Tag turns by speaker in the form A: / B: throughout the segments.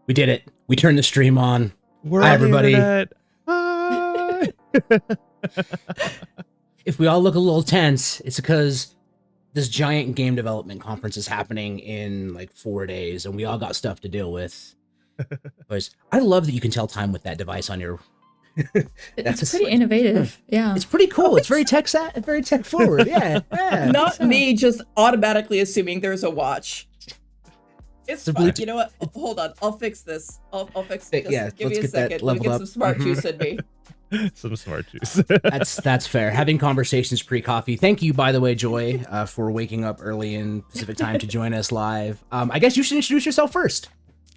A: We did it. We turned the stream on.
B: We're
A: Hi,
B: on the
A: everybody.
B: internet. Hi.
A: If we all look a little tense, it's because this giant game development conference is happening in like 4 days, and we all got stuff to deal with. But I love that you can tell time with that device on your.
C: It's pretty innovative. Yeah.
A: It's pretty cool. It's very tech forward. Yeah.
D: Not me just automatically assuming there's a watch. It's
A: The
D: fine.
A: Bluetooth-
D: You know what? Hold on. I'll fix this. I'll fix it. Just
A: Yeah,
D: give me
A: let's
D: a
A: get that
D: second. Let me
A: leveled
D: get
A: up.
D: some smart juice in me.
B: Some smart juice.
A: That's fair. Having conversations pre-coffee. Thank you, by the way, Joy, for waking up early in Pacific time to join us live. I guess you should introduce yourself first.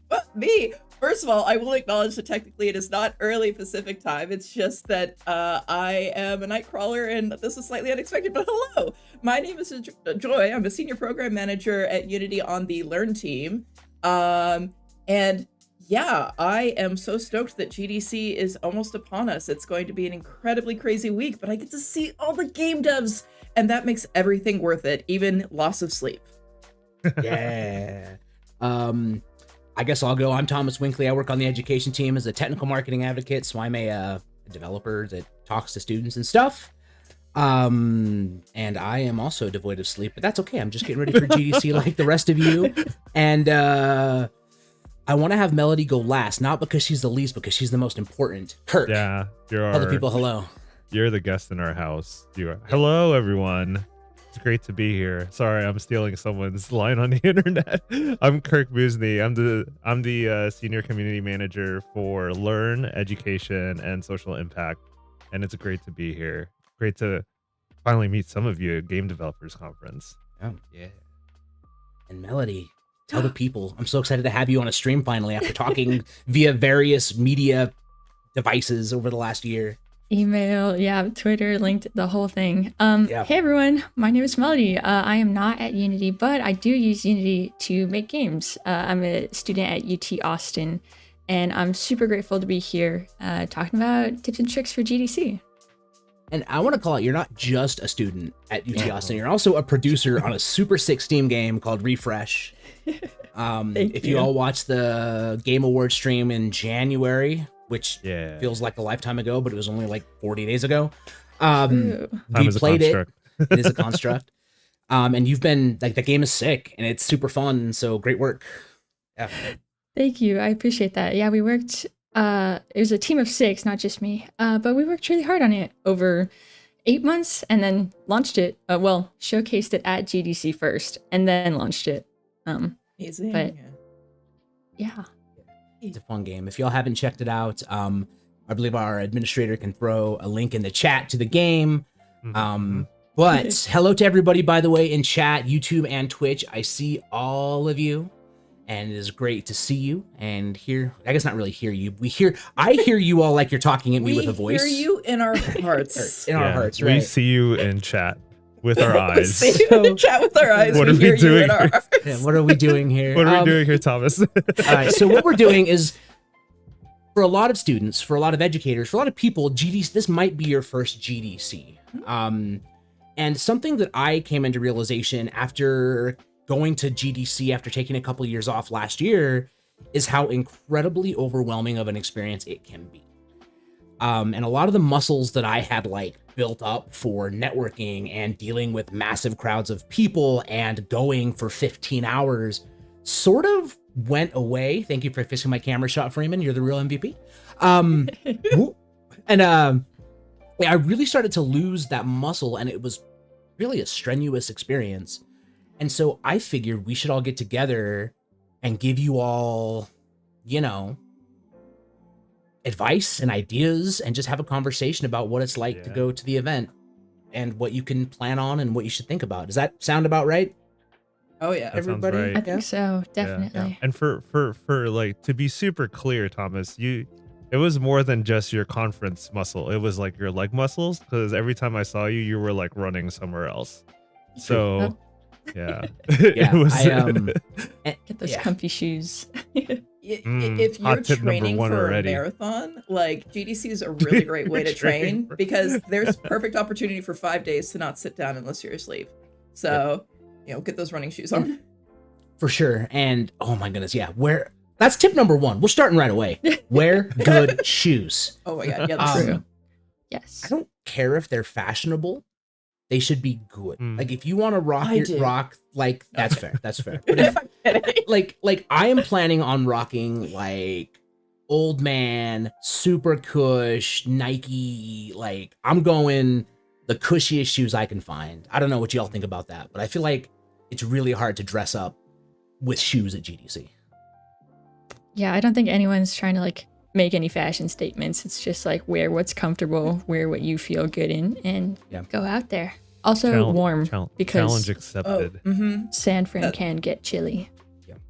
D: What? Me? First of all, I will acknowledge that technically it is not early Pacific time. It's just that I am a night crawler and this is slightly unexpected, but hello. My name is Joy. I'm a senior program manager at Unity on the Learn team. And yeah, I am so stoked that GDC is almost upon us. It's going to be an incredibly crazy week, but I get to see all the game devs and that makes everything worth it, even loss of sleep.
A: Yeah. I guess I'll go. I'm Thomas Winkley. I work on the education team as a technical marketing advocate, so I'm a developer that talks to students and stuff. And I am also devoid of sleep, but that's okay. I'm just getting ready for GDC like the rest of you. And I want to have Melody go last, not because she's the least, because she's the most important. Kirk,
B: Yeah,
A: tell the people hello.
B: You're the guest in our house. You are. Hello, everyone. It's great to be here. Sorry, I'm stealing someone's line on the internet. I'm Kirk Busney. I'm the senior community manager for Learn, Education, and Social Impact, and it's great to be here. Great to finally meet some of you at Game Developers Conference.
A: Oh, yeah. And Melody, tell the people. I'm so excited to have you on a stream finally after talking via various media devices over the last year.
C: Email, yeah, Twitter, linked, the whole thing.
A: Yeah.
C: Hey everyone, my name is Melody. I am not at Unity, but I do use Unity to make games. I'm a student at UT Austin, and I'm super grateful to be here talking about tips and tricks for GDC.
A: And I want to call it, you're not just a student at UT Austin, you're also a producer on a super sick Steam game called Refresh. If you all watched the Game Awards stream in January, which feels like a lifetime ago, but it was only like 40 days ago. We played it. It is a construct. And you've been like, the game is sick and it's super fun. So great work. Yeah.
C: Thank you. I appreciate that. Yeah, we worked, it was a team of 6, not just me, but we worked really hard on it over 8 months and then launched it. Well, showcased it at GDC first and then launched it.
D: Amazing.
C: But yeah.
A: It's a fun game. If y'all haven't checked it out, I believe our administrator can throw a link in the chat to the game. But hello to everybody, by the way, in chat, YouTube and Twitch. I see all of you, and it is great to see you and hear. I guess not really hear you. I hear you all like you're talking at me with a voice.
D: We hear you in our hearts.
A: In our hearts, right?
B: We see you in chat with our eyes.
D: See you in chat with our eyes.
B: What
D: we
B: are we
D: hear you
B: doing
D: in our
B: here?
D: hearts.
A: Yeah, what are we doing here?
B: What are we doing here, Thomas?
A: All right, so what we're doing is, for a lot of students, for a lot of educators, for a lot of people, GDC, this might be your first GDC. And something that I came into realization after going to GDC, after taking a couple years off last year, is how incredibly overwhelming of an experience it can be. And a lot of the muscles that I had like built up for networking and dealing with massive crowds of people and going for 15 hours sort of went away. Thank you for fixing my camera shot, Freeman. You're the real MVP. I really started to lose that muscle, and it was really a strenuous experience. And so I figured we should all get together and give you all, you know, advice and ideas and just have a conversation about what it's like to go to the event and what you can plan on and what you should think about. Does that sound about right?
D: Oh yeah,
B: That
D: everybody.
B: sounds right.
C: I think so, definitely.
B: Yeah. And for like, to be super clear, Thomas, it was more than just your conference muscle. It was like your leg muscles, because every time I saw you, you were like running somewhere else. So yeah.
A: Yeah,
C: Get those comfy shoes.
D: If you're
B: hot tip number
D: training
B: one
D: for
B: already.
D: a marathon, like GDC is a really great way to train because there's perfect opportunity for 5 days to not sit down unless you're asleep. So, you know, get those running shoes on.
A: For sure. And oh my goodness, yeah. That's tip number one. We're starting right away. Wear good shoes.
D: Oh my god, yeah, that's true.
C: Yes.
A: I don't care if they're fashionable. They should be good.
B: Mm.
A: Like if you want to
D: I do.
A: rock, like that's fair. That's fair. But if,
D: I'm kidding.
A: like I am planning on rocking like old man, super cush, Nike. Like I'm going the cushiest shoes I can find. I don't know what y'all think about that, but I feel like it's really hard to dress up with shoes at GDC.
C: Yeah, I don't think anyone's trying to like make any fashion statements. It's just like wear what's comfortable, wear what you feel good in, and go out there. Also warm because
B: challenge accepted.
C: San Fran can get chilly.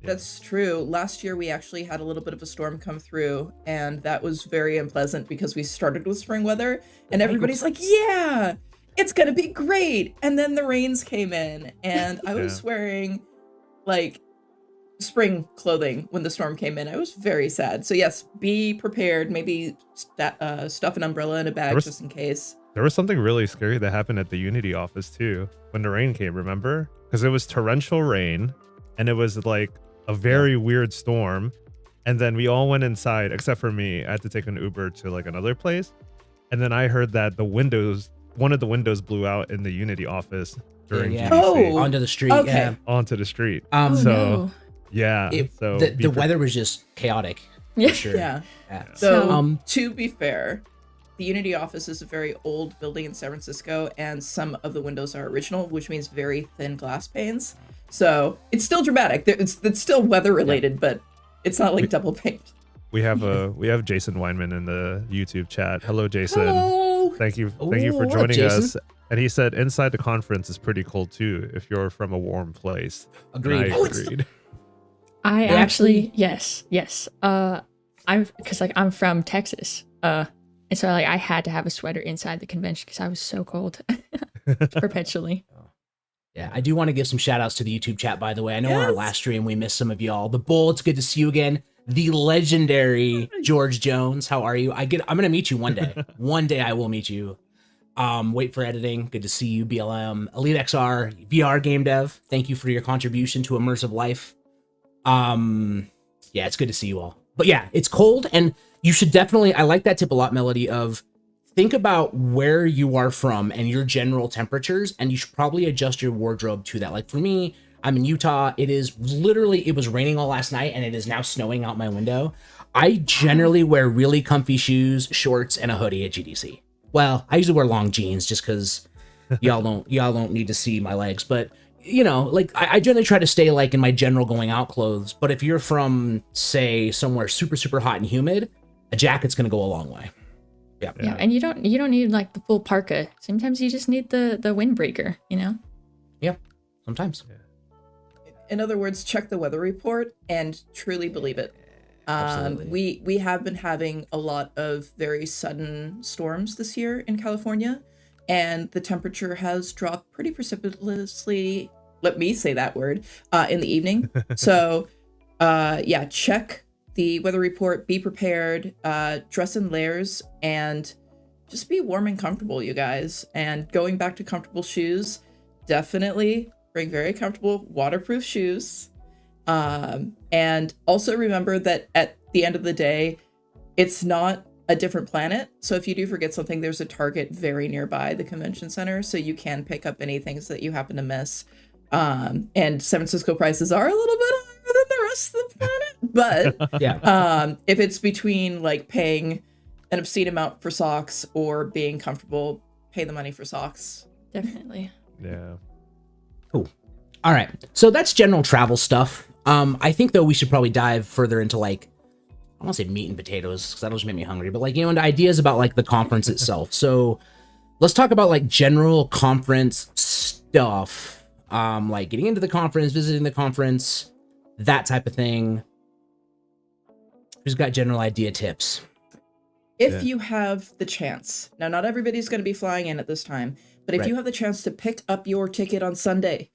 D: That's true. Last year we actually had a little bit of a storm come through, and that was very unpleasant because we started with spring weather, and everybody's like, "Yeah, it's gonna be great," and then the rains came in, and I was wearing like spring clothing when the storm came in. I was very sad. So yes, be prepared. Maybe stuff an umbrella in a bag just in case.
B: There was something really scary that happened at the Unity office too when the rain came, remember? Because it was torrential rain and it was like a very weird storm. And then we all went inside, except for me. I had to take an Uber to like another place. And then I heard that one of the windows blew out in the Unity office during GDC.
D: Oh,
A: onto the street.
D: okay.
A: Yeah.
B: Onto the street.
C: No.
B: Yeah. So
A: the weather was just chaotic.
C: Yeah.
A: For sure.
D: Yeah.
C: So,
D: to be fair, the Unity office is a very old building in San Francisco, and some of the windows are original, which means very thin glass panes. So it's still dramatic. It's still weather related, but it's not like double paint.
B: we have Jason Weinman in the YouTube chat. Hello, Jason.
D: Hello.
B: Thank you for
A: what up,
B: joining
A: Jason?
B: us. And he said inside the conference is pretty cold too if you're from a warm place.
A: Agreed.
B: And I agreed.
C: I actually yes. I'm from Texas. And so like I had to have a sweater inside the convention because I was so cold perpetually.
A: Yeah, I do want to give some shout outs to the YouTube chat, by the way. I know on our last stream we missed some of y'all. The Bull, it's good to see you again. The legendary George Jones, how are you? I'm gonna meet you one day. One day I will meet you. Wait for editing. Good to see you, BLM. Elite XR, VR game dev. Thank you for your contribution to immersive life. Yeah, it's good to see you all. But yeah, it's cold, and you should definitely, I like that tip a lot, Melody, of think about where you are from and your general temperatures, and you should probably adjust your wardrobe to that. Like for me, I'm in Utah. It was raining all last night, and it is now snowing out my window. I generally wear really comfy shoes, shorts, and a hoodie at GDC. Well, I usually wear long jeans just because y'all don't need to see my legs, but you know, like I generally try to stay like in my general going out clothes. But if you're from, say, somewhere super, super hot and humid, a jacket's gonna go a long way. Yeah.
C: And you don't need like the full parka. Sometimes you just need the windbreaker, you know?
A: Yeah, sometimes.
D: In other words, check the weather report and truly believe it.
A: Absolutely.
D: We have been having a lot of very sudden storms this year in California, and the temperature has dropped pretty precipitously, let me say that word, in the evening. So, yeah, check the weather report, be prepared, dress in layers, and just be warm and comfortable, you guys. And going back to comfortable shoes, definitely bring very comfortable waterproof shoes. And also remember that at the end of the day, it's not a different planet. So if you do forget something, there's a Target very nearby the convention center, so you can pick up any things that you happen to miss. And San Francisco prices are a little bit higher than the rest of the planet, but
A: Yeah.
D: if it's between like paying an obscene amount for socks or being comfortable, pay the money for socks.
C: Definitely.
B: Yeah.
A: Cool. All right. So that's general travel stuff. I think though we should probably dive further into like, I don't want to say meat and potatoes because that'll just make me hungry, but like, you know, into ideas about like the conference itself. So let's talk about like general conference stuff. Like getting into the conference, visiting the conference, that type of thing. Who's got general idea tips?
D: If you have the chance, now not everybody's going to be flying in at this time, but if you have the chance to pick up your ticket on Sunday,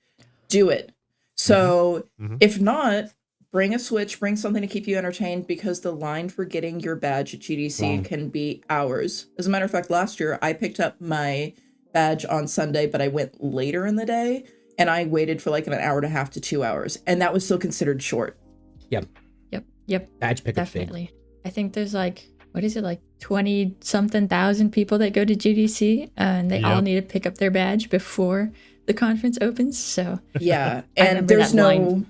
D: do it. So if not, bring a Switch, bring something to keep you entertained, because the line for getting your badge at GDC can be hours. As a matter of fact, last year I picked up my badge on Sunday, but I went later in the day and I waited for like an hour and a half to 2 hours, and that was still considered short.
A: Yep.
C: Yep,
A: Badge pickup big.
C: definitely. I think there's like, what is it, like 20 something thousand people that go to GDC, and they all
B: Yep.
C: need to pick up their badge before the conference opens. So
D: Yeah,
C: I
D: and
C: remember
D: there's
C: that
D: no.
C: line.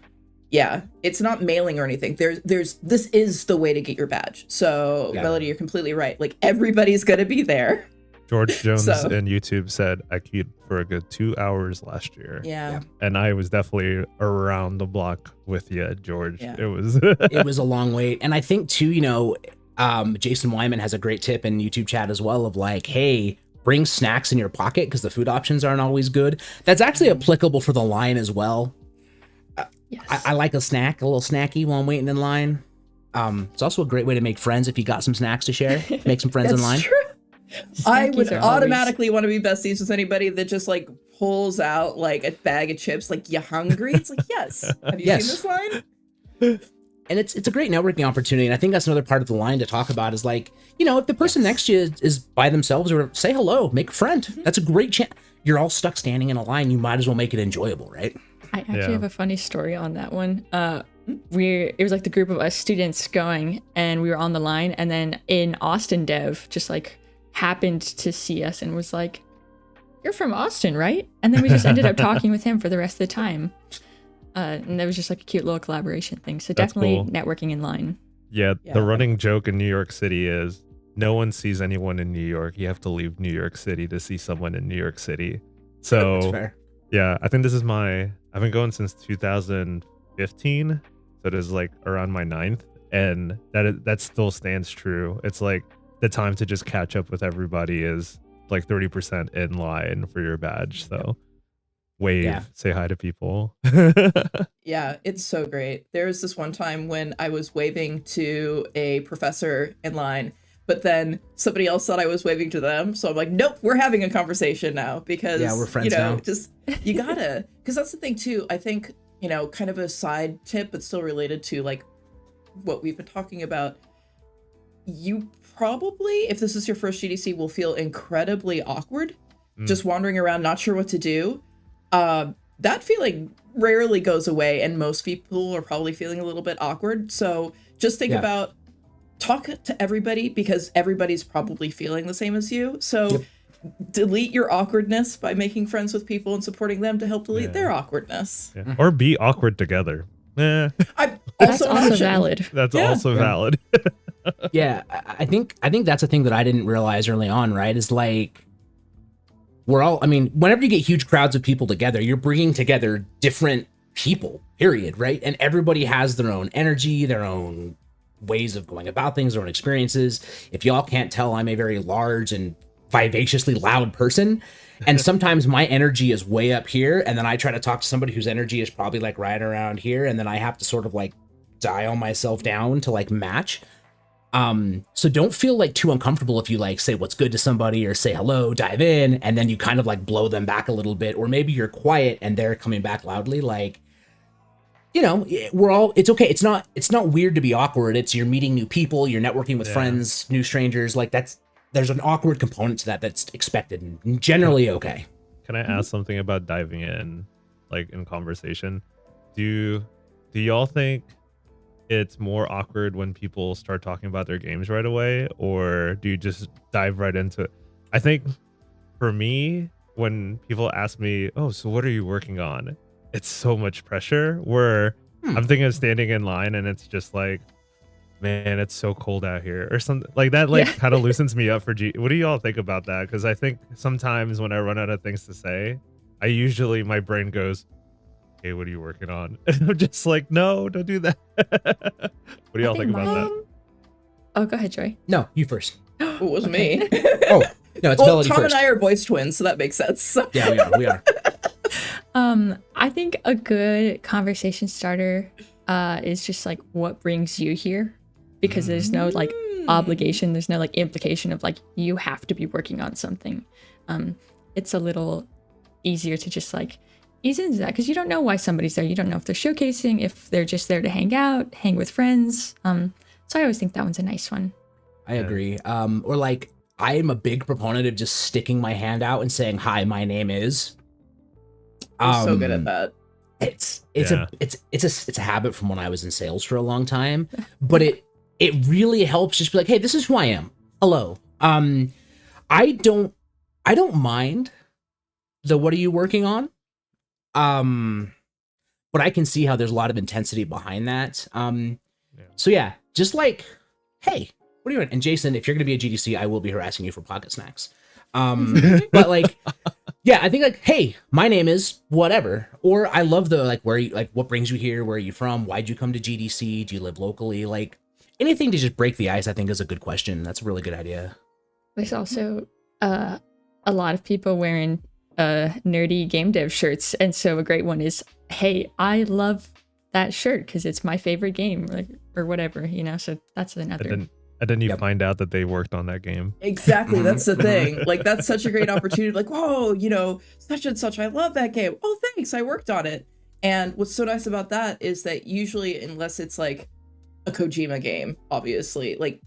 D: Yeah, it's not mailing or anything. There's this is the way to get your badge. So
A: Yeah.
D: Melody, you're completely right. Like everybody's gonna be there.
B: George Jones
D: So-
B: and YouTube said I queued for a good 2 hours last year.
D: Yeah.
B: And I was definitely around the block with you, George.
D: Yeah.
B: It was
A: It was a long wait. And I think too, Jason Wyman has a great tip in YouTube chat as well of like, hey, bring snacks in your pocket because the food options aren't always good. That's actually applicable for the line as well.
C: Yes.
A: I like a snack, a little snacky while I'm waiting in line. It's also a great way to make friends if you got some snacks to share. Make some friends in line.
D: True. I would
C: Snackies are
D: automatically want to be besties with anybody that just like pulls out like a bag of chips. Like, you hungry? It's like, yes. Have you
A: Yes.
D: seen this line?
A: And it's a great networking opportunity. And I think that's another part of the line to talk about is like, if the person next to you is by themselves, or say hello, make a friend. That's a great chance. You're all stuck standing in a line. You might as well make it enjoyable, right?
C: I actually
B: Yeah.
C: have a funny story on that one. It was like the group of us students going, and we were on the line, and then in Austin Dev just like happened to see us and was like, "You're from Austin, right?" And then we just ended up talking with him for the rest of the time. And that was just like a cute little collaboration thing. So
B: That's
C: definitely
B: cool.
C: networking in line.
B: Yeah,
D: Yeah.
B: the running joke in New York City is no one sees anyone in New York. You have to leave New York City to see someone in New York City.
A: That's
B: So
A: fair.
B: yeah, I think this is I've been going since 2015. So it is like around my 9th. And that still stands true. It's like the time to just catch up with everybody is like 30% in line for your badge. So wave,
A: Yeah.
B: say hi to people.
D: Yeah, it's so great. There was this one time when I was waving to a professor in line, but then somebody else thought I was waving to them. So I'm like, nope, we're having a conversation now because,
A: Yeah, we're friends now.
D: just, you gotta, because that's the thing too. I think, kind of a side tip, but still related to like what we've been talking about. You probably, if this is your first GDC, will feel incredibly awkward, just wandering around, not sure what to do. That feeling rarely goes away, and most people are probably feeling a little bit awkward. So just think about talk to everybody because everybody's probably feeling the same as you. So delete your awkwardness by making friends with people and supporting them to help delete their awkwardness.
B: Yeah. Or be awkward together.
D: I'm
C: That's
D: also, an
C: also
D: option.
C: valid.
B: That's
D: Yeah.
B: also valid.
A: Yeah, I think that's a thing that I didn't realize early on, right? Is like whenever you get huge crowds of people together, you're bringing together different people, period, right? And everybody has their own energy, their own ways of going about things, their own experiences. If y'all can't tell, I'm a very large and vivaciously loud person. And sometimes my energy is way up here, and then I try to talk to somebody whose energy is probably like right around here, and then I have to sort of like dial myself down to like match. So don't feel like too uncomfortable if you like say what's good to somebody or say hello, dive in, and then you kind of like blow them back a little bit, or maybe you're quiet and they're coming back loudly. Like, it's okay. It's not weird to be awkward. It's you're meeting new people, you're networking with friends, new strangers. Like there's an awkward component to that that's expected and generally okay.
B: Can I ask something about diving in, like in conversation? Do y'all think it's more awkward when people start talking about their games right away, or do you just dive right into it? I think for me, when people ask me, "Oh, so what are you working on?" It's so much pressure where I'm thinking of standing in line and it's just like, man, it's so cold out here or something like that. Like kind of loosens me up for What do y'all think about that? Because I think sometimes when I run out of things to say, my brain goes, "Hey, what are you working on?" And I'm just like, no, don't do that. What do y'all think about that?
C: Oh, go ahead, Joy.
A: No, you first.
D: It was me.
A: Oh, no, it's
D: Well,
A: Melody
D: Tom
A: first.
D: and I are voice twins, so that makes sense.
A: Yeah, we are.
C: I think a good conversation starter is just like what brings you here, because there's no like obligation, there's no like implication of like you have to be working on something. It's a little easier to just like ease into that because you don't know why somebody's there. You don't know if they're showcasing, if they're just there to hang out, hang with friends. So I always think that one's a nice one.
A: I agree. Or like I am a big proponent of just sticking my hand out and saying, "Hi, my name is."
D: I'm so good at that.
A: it's a habit from when I was in sales for a long time, but it really helps just be like, hey, this is who I am. Hello. I don't mind the what are you working on? But I can see how there's a lot of intensity behind that. So yeah, just like, hey, what are you doing? And Jason, if you're gonna be at GDC, I will be harassing you for pocket snacks. But like, yeah, I think like, hey, my name is whatever. Or I love the like, where you like, what brings you here? Where are you from? Why'd you come to GDC? Do you live locally? Like anything to just break the ice, I think is a good question. That's a really good idea.
C: There's also a lot of people wearing nerdy game dev shirts, and so a great one is, hey, I love that shirt because it's my favorite game, like, or whatever, you know. So that's another.
B: And then you find out that they worked on that game.
D: Exactly, that's the thing. Like that's such a great opportunity. Like, whoa, you know, such and such, I love that game. Oh, thanks, I worked on it. And what's so nice about that is that usually, unless it's like a Kojima game, obviously, like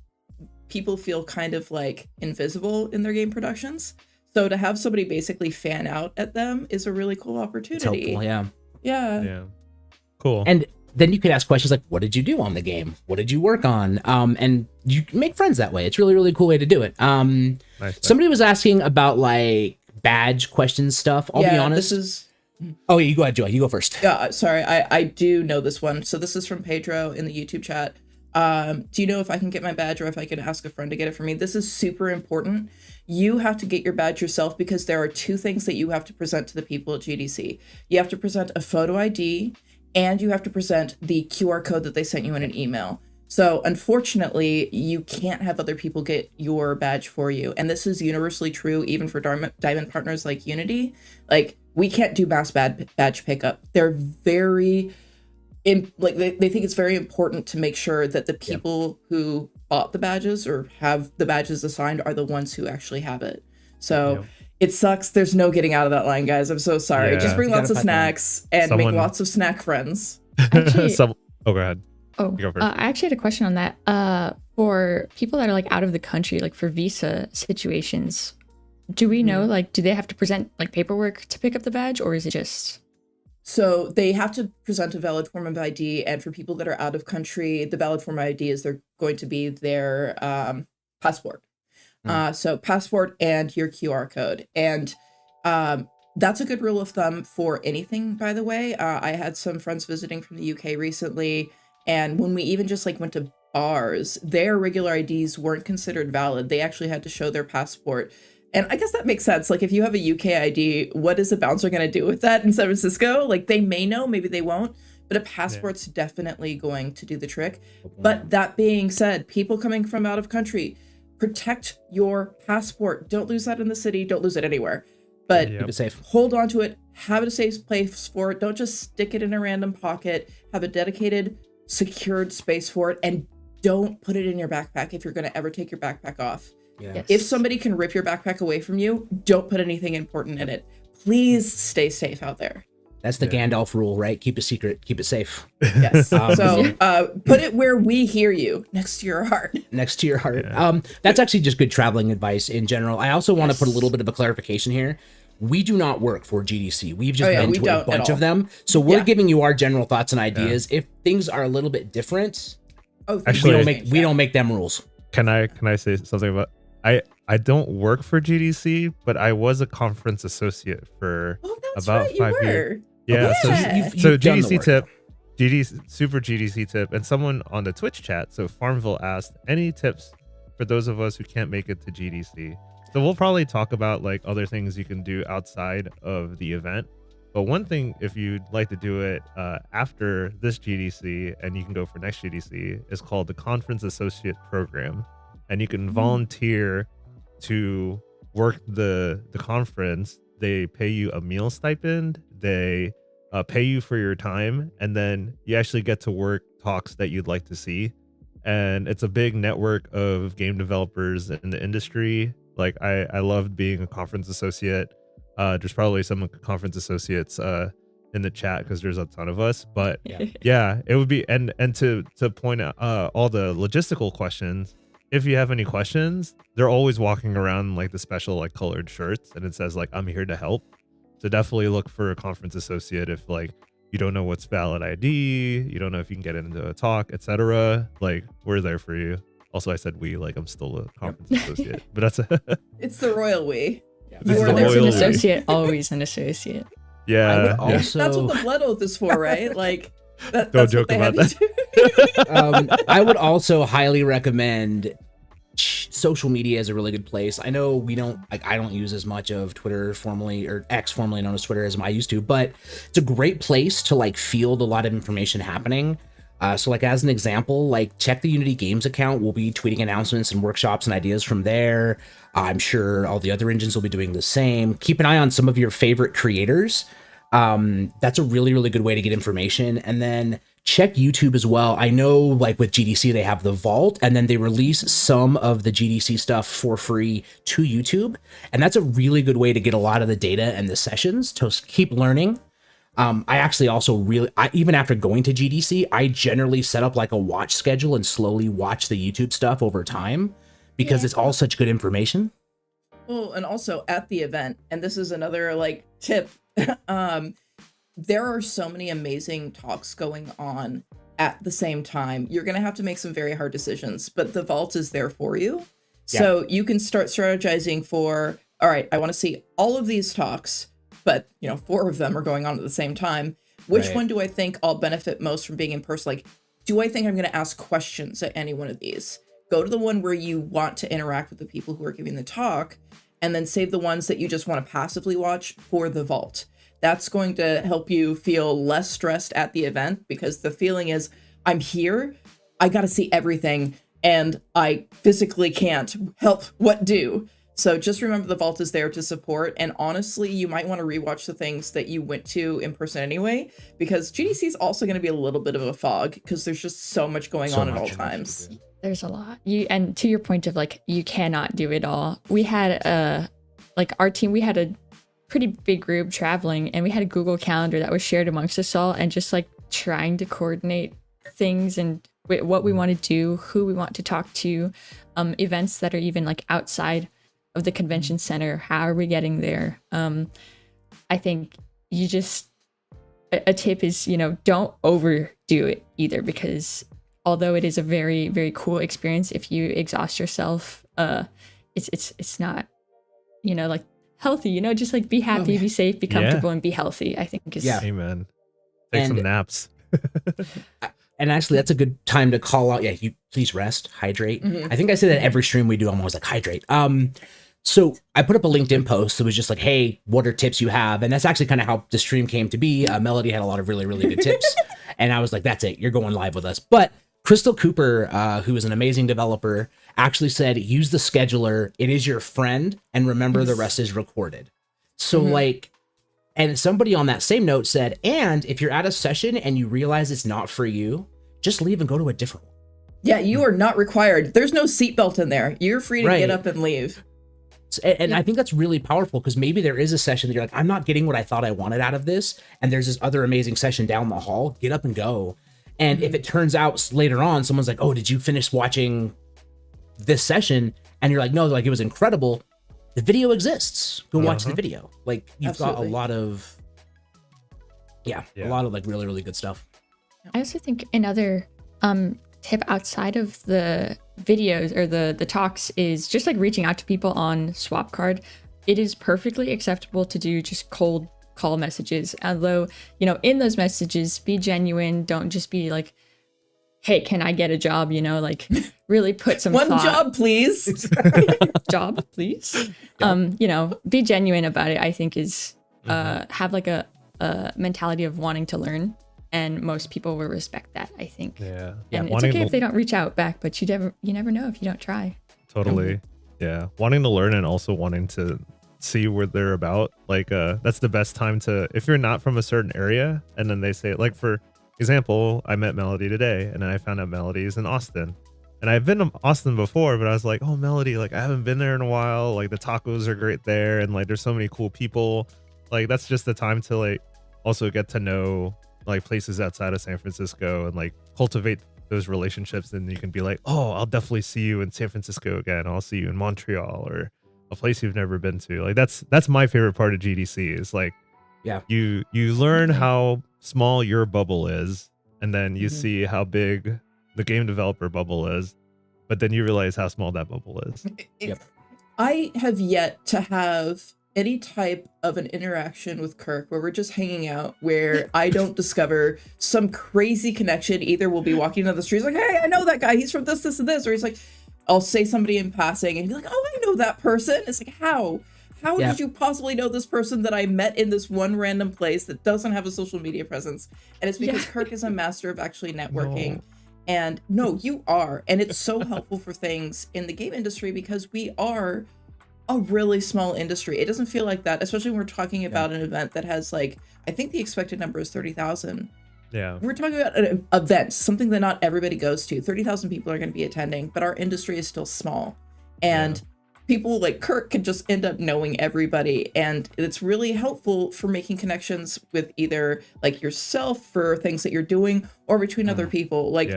D: people feel kind of like invisible in their game productions. So to have somebody basically fan out at them is a really cool opportunity.
A: It's helpful, yeah.
B: Yeah. Cool.
A: And then you could ask questions like, what did you do on the game? What did you work on? And you can make friends that way. It's really, really cool way to do it.
B: Nice.
A: Somebody was asking about like badge questions stuff. I'll be honest.
D: This is...
A: Oh, yeah, you go ahead, Joy. You go first.
D: Yeah, sorry. I do know this one. So this is from Pedro in the YouTube chat. Do you know if I can get my badge or if I can ask a friend to get it for me? This is super important. You have to get your badge yourself because there are two things that you have to present to the people at GDC. You have to present a photo ID and you have to present the QR code that they sent you in an email. So unfortunately, you can't have other people get your badge for you. And this is universally true even for diamond partners like Unity. Like, we can't do mass badge pickup. They're very... they think it's very important to make sure that the people who bought the badges or have the badges assigned are the ones who actually have it. So it sucks. There's no getting out of that line, guys. I'm so sorry.
B: Yeah.
D: Just bring lots of snacks and make lots of snack friends.
C: Actually,
B: go ahead.
C: Oh,
B: You go first.
C: I actually had a question on that. For people that are like out of the country, like for visa situations, do we know, like, do they have to present like paperwork to pick up the badge, or is it just...
D: So they have to present a valid form of ID, and for people that are out of country, the valid form of ID is they're going to be their passport. So passport and your QR code. And that's a good rule of thumb for anything, by the way. I had some friends visiting from the UK recently, and when we even just like went to bars, their regular IDs weren't considered valid. They actually had to show their passport. And I guess that makes sense. Like, if you have a UK ID, what is a bouncer going to do with that in San Francisco? Like, they may know, maybe they won't, but a passport's definitely going to do the trick. But that being said, people coming from out of country, protect your passport. Don't lose that in the city. Don't lose it anywhere. But
A: Keep it safe.
D: Hold on to it. Have it a safe place for it. Don't just stick it in a random pocket. Have a dedicated, secured space for it. And don't put it in your backpack if you're going to ever take your backpack off.
A: Yeah.
C: Yes.
D: If somebody can rip your backpack away from you, don't put anything important in it. Please stay safe out there.
A: That's the Gandalf rule, right? Keep it secret, keep it safe.
D: Yes. So put it where we hear you, next to your heart.
A: Next to your heart.
B: Yeah.
A: That's actually just good traveling advice in general. I also want to put a little bit of a clarification here. We do not work for GDC. We've just been to a bunch of them. So we're giving you our general thoughts and ideas. If things are a little bit different,
B: Actually,
A: we don't make them rules.
B: Can I say something about... I don't work for GDC, but I was a conference associate for about 5 years. Yeah, so GDC tip, super GDC tip, and someone on the Twitch chat, so Farmville asked, any tips for those of us who can't make it to GDC? So we'll probably talk about like other things you can do outside of the event. But one thing, if you'd like to do it after this GDC, and you can go for next GDC, is called the Conference Associate Program. And you can volunteer to work the conference. They pay you a meal stipend. They pay you for your time. And then you actually get to work talks that you'd like to see. And it's a big network of game developers in the industry. Like, I loved being a conference associate. There's probably some conference associates in the chat because there's a ton of us. But yeah, it would be, and to point out all the logistical questions. If you have any questions, they're always walking around like the special like colored shirts, and it says like, I'm here to help. So definitely look for a conference associate if like you don't know what's valid ID, you don't know if you can get into a talk, etc. Like, we're there for you. Also, I said we, like I'm still a conference associate, but that's
D: It's the royal we.
B: This
D: You
B: is
D: are
B: the
D: there
C: Once
D: for
C: an
B: royal
D: that.
B: we.
C: associate, always an associate.
B: yeah.
A: I would
B: yeah.
A: also
D: That's what the blood oath is for, right? Like,
B: Don't
D: that's
B: joke
D: what they
B: about
D: have you do.
A: I would also highly recommend social media is a really good place. I know we don't like I don't use as much of Twitter, formerly or X, formerly known as Twitter, as I used to, but it's a great place to like field a lot of information happening. So like as an example, like check the Unity Games account. We'll be tweeting announcements and workshops and ideas from there. I'm sure all the other engines will be doing the same. Keep an eye on some of your favorite creators. That's a really, really good way to get information. And then check YouTube as well. I know like with GDC, they have the vault and then they release some of the GDC stuff for free to YouTube. And that's a really good way to get a lot of the data and the sessions to keep learning. I actually also even after going to GDC, I generally set up like a watch schedule and slowly watch the YouTube stuff over time because it's all such good information.
D: Well, and also at the event, and this is another like tip, there are so many amazing talks going on at the same time. You're going to have to make some very hard decisions, but the vault is there for you. So you can start strategizing for, all right, I want to see all of these talks, but 4 of them are going on at the same time. Which one do I think I'll benefit most from being in person? Like, do I think I'm going to ask questions at any one of these? Go to the one where you want to interact with the people who are giving the talk, and then save the ones that you just want to passively watch for the vault. That's going to help you feel less stressed at the event, because the feeling is, I'm here, I got to see everything, and I physically can't help what do. So just remember the vault is there to support, and honestly, you might want to rewatch the things that you went to in person anyway, because GDC is also going to be a little bit of a fog, because there's just so much going on at all times.
C: There's a lot. And to your point of like, you cannot do it all. We had our team, we had a pretty big group traveling, and we had a Google Calendar that was shared amongst us all, and just like trying to coordinate things and what we want to do, who we want to talk to, events that are even like outside of the convention center. How are we getting there? I think you just, a tip is, don't overdo it either, because although it is a very, very cool experience, if you exhaust yourself, it's not, like healthy, just like be happy, be safe, be comfortable, and be healthy, I think is.
A: Yeah.
B: Amen. Take some naps.
A: And actually, that's a good time to call out. Yeah, you please rest, hydrate. I think I say that every stream we do. I'm always like, hydrate. So I put up a LinkedIn post that was just like, hey, what are tips you have? And that's actually kind of how the stream came to be. Melody had a lot of really, really good tips. And I was like, that's it. You're going live with us. But Crystal Cooper, who is an amazing developer, actually said, use the scheduler. It is your friend. And remember, the rest is recorded. So like, and somebody on that same note said, and if you're at a session and you realize it's not for you, just leave and go to a different one.
D: Yeah, you are not required. There's no seatbelt in there. You're free to get up and leave.
A: And I think that's really powerful, because maybe there is a session that you're like, I'm not getting what I thought I wanted out of this. And there's this other amazing session down the hall. Get up and go. And if it turns out later on, someone's like, oh, did you finish watching this session? And you're like, no, like it was incredible. The video exists. Go watch the video. Like you've got a lot of, a lot of like really, really good stuff.
C: I also think another tip outside of the videos or the talks is just like reaching out to people on Swapcard. It is perfectly acceptable to do just cold call messages, although in those messages, be genuine. Don't just be like, hey, can I get a job? Like really put some
D: one
C: thought.
D: job, please.
C: Job, please. Be genuine about it. I think is have like a mentality of wanting to learn, and most people will respect that, I think.
B: Yeah.
C: And it's okay if they don't reach out back, but you never know if you don't try.
B: Totally. Yeah. Wanting to learn and also wanting to see where they're about. Like that's the best time to, if you're not from a certain area and then they say, like for example, I met Melody today and then I found out Melody is in Austin. And I've been to Austin before, but I was like, oh, Melody, like I haven't been there in a while. Like the tacos are great there, and like there's so many cool people. Like that's just the time to like also get to know like places outside of San Francisco and like cultivate those relationships. And you can be like, oh, I'll definitely see you in San Francisco again. I'll see you in Montreal or a place you've never been to. Like that's my favorite part of GDC is like, you learn how small your bubble is, and then you
A: Mm-hmm.
B: see how big the game developer bubble is, but then you realize how small that bubble is.
A: Yep.
D: I have yet to have any type of an interaction with Kirk where we're just hanging out, where I don't discover some crazy connection. Either we'll be walking down the street, like, hey, I know that guy, he's from this, this, and this, or he's like, I'll say somebody in passing and be like, oh, I know that person. It's like, how
A: Yeah.
D: did you possibly know this person that I met in this one random place that doesn't have a social media presence? And it's because Kirk is a master of actually networking.
B: No.
D: And no, you are. And it's so helpful for things in the game industry because we are a really small industry. It doesn't feel like that, especially when we're talking about an event that has, like, I think the expected number is 30,000.
B: Yeah.
D: We're talking about an event, something that not everybody goes to. 30,000 people are going to be attending, but our industry is still small. And people like Kirk could just end up knowing everybody. And it's really helpful for making connections with either like yourself for things that you're doing or between other people. Like,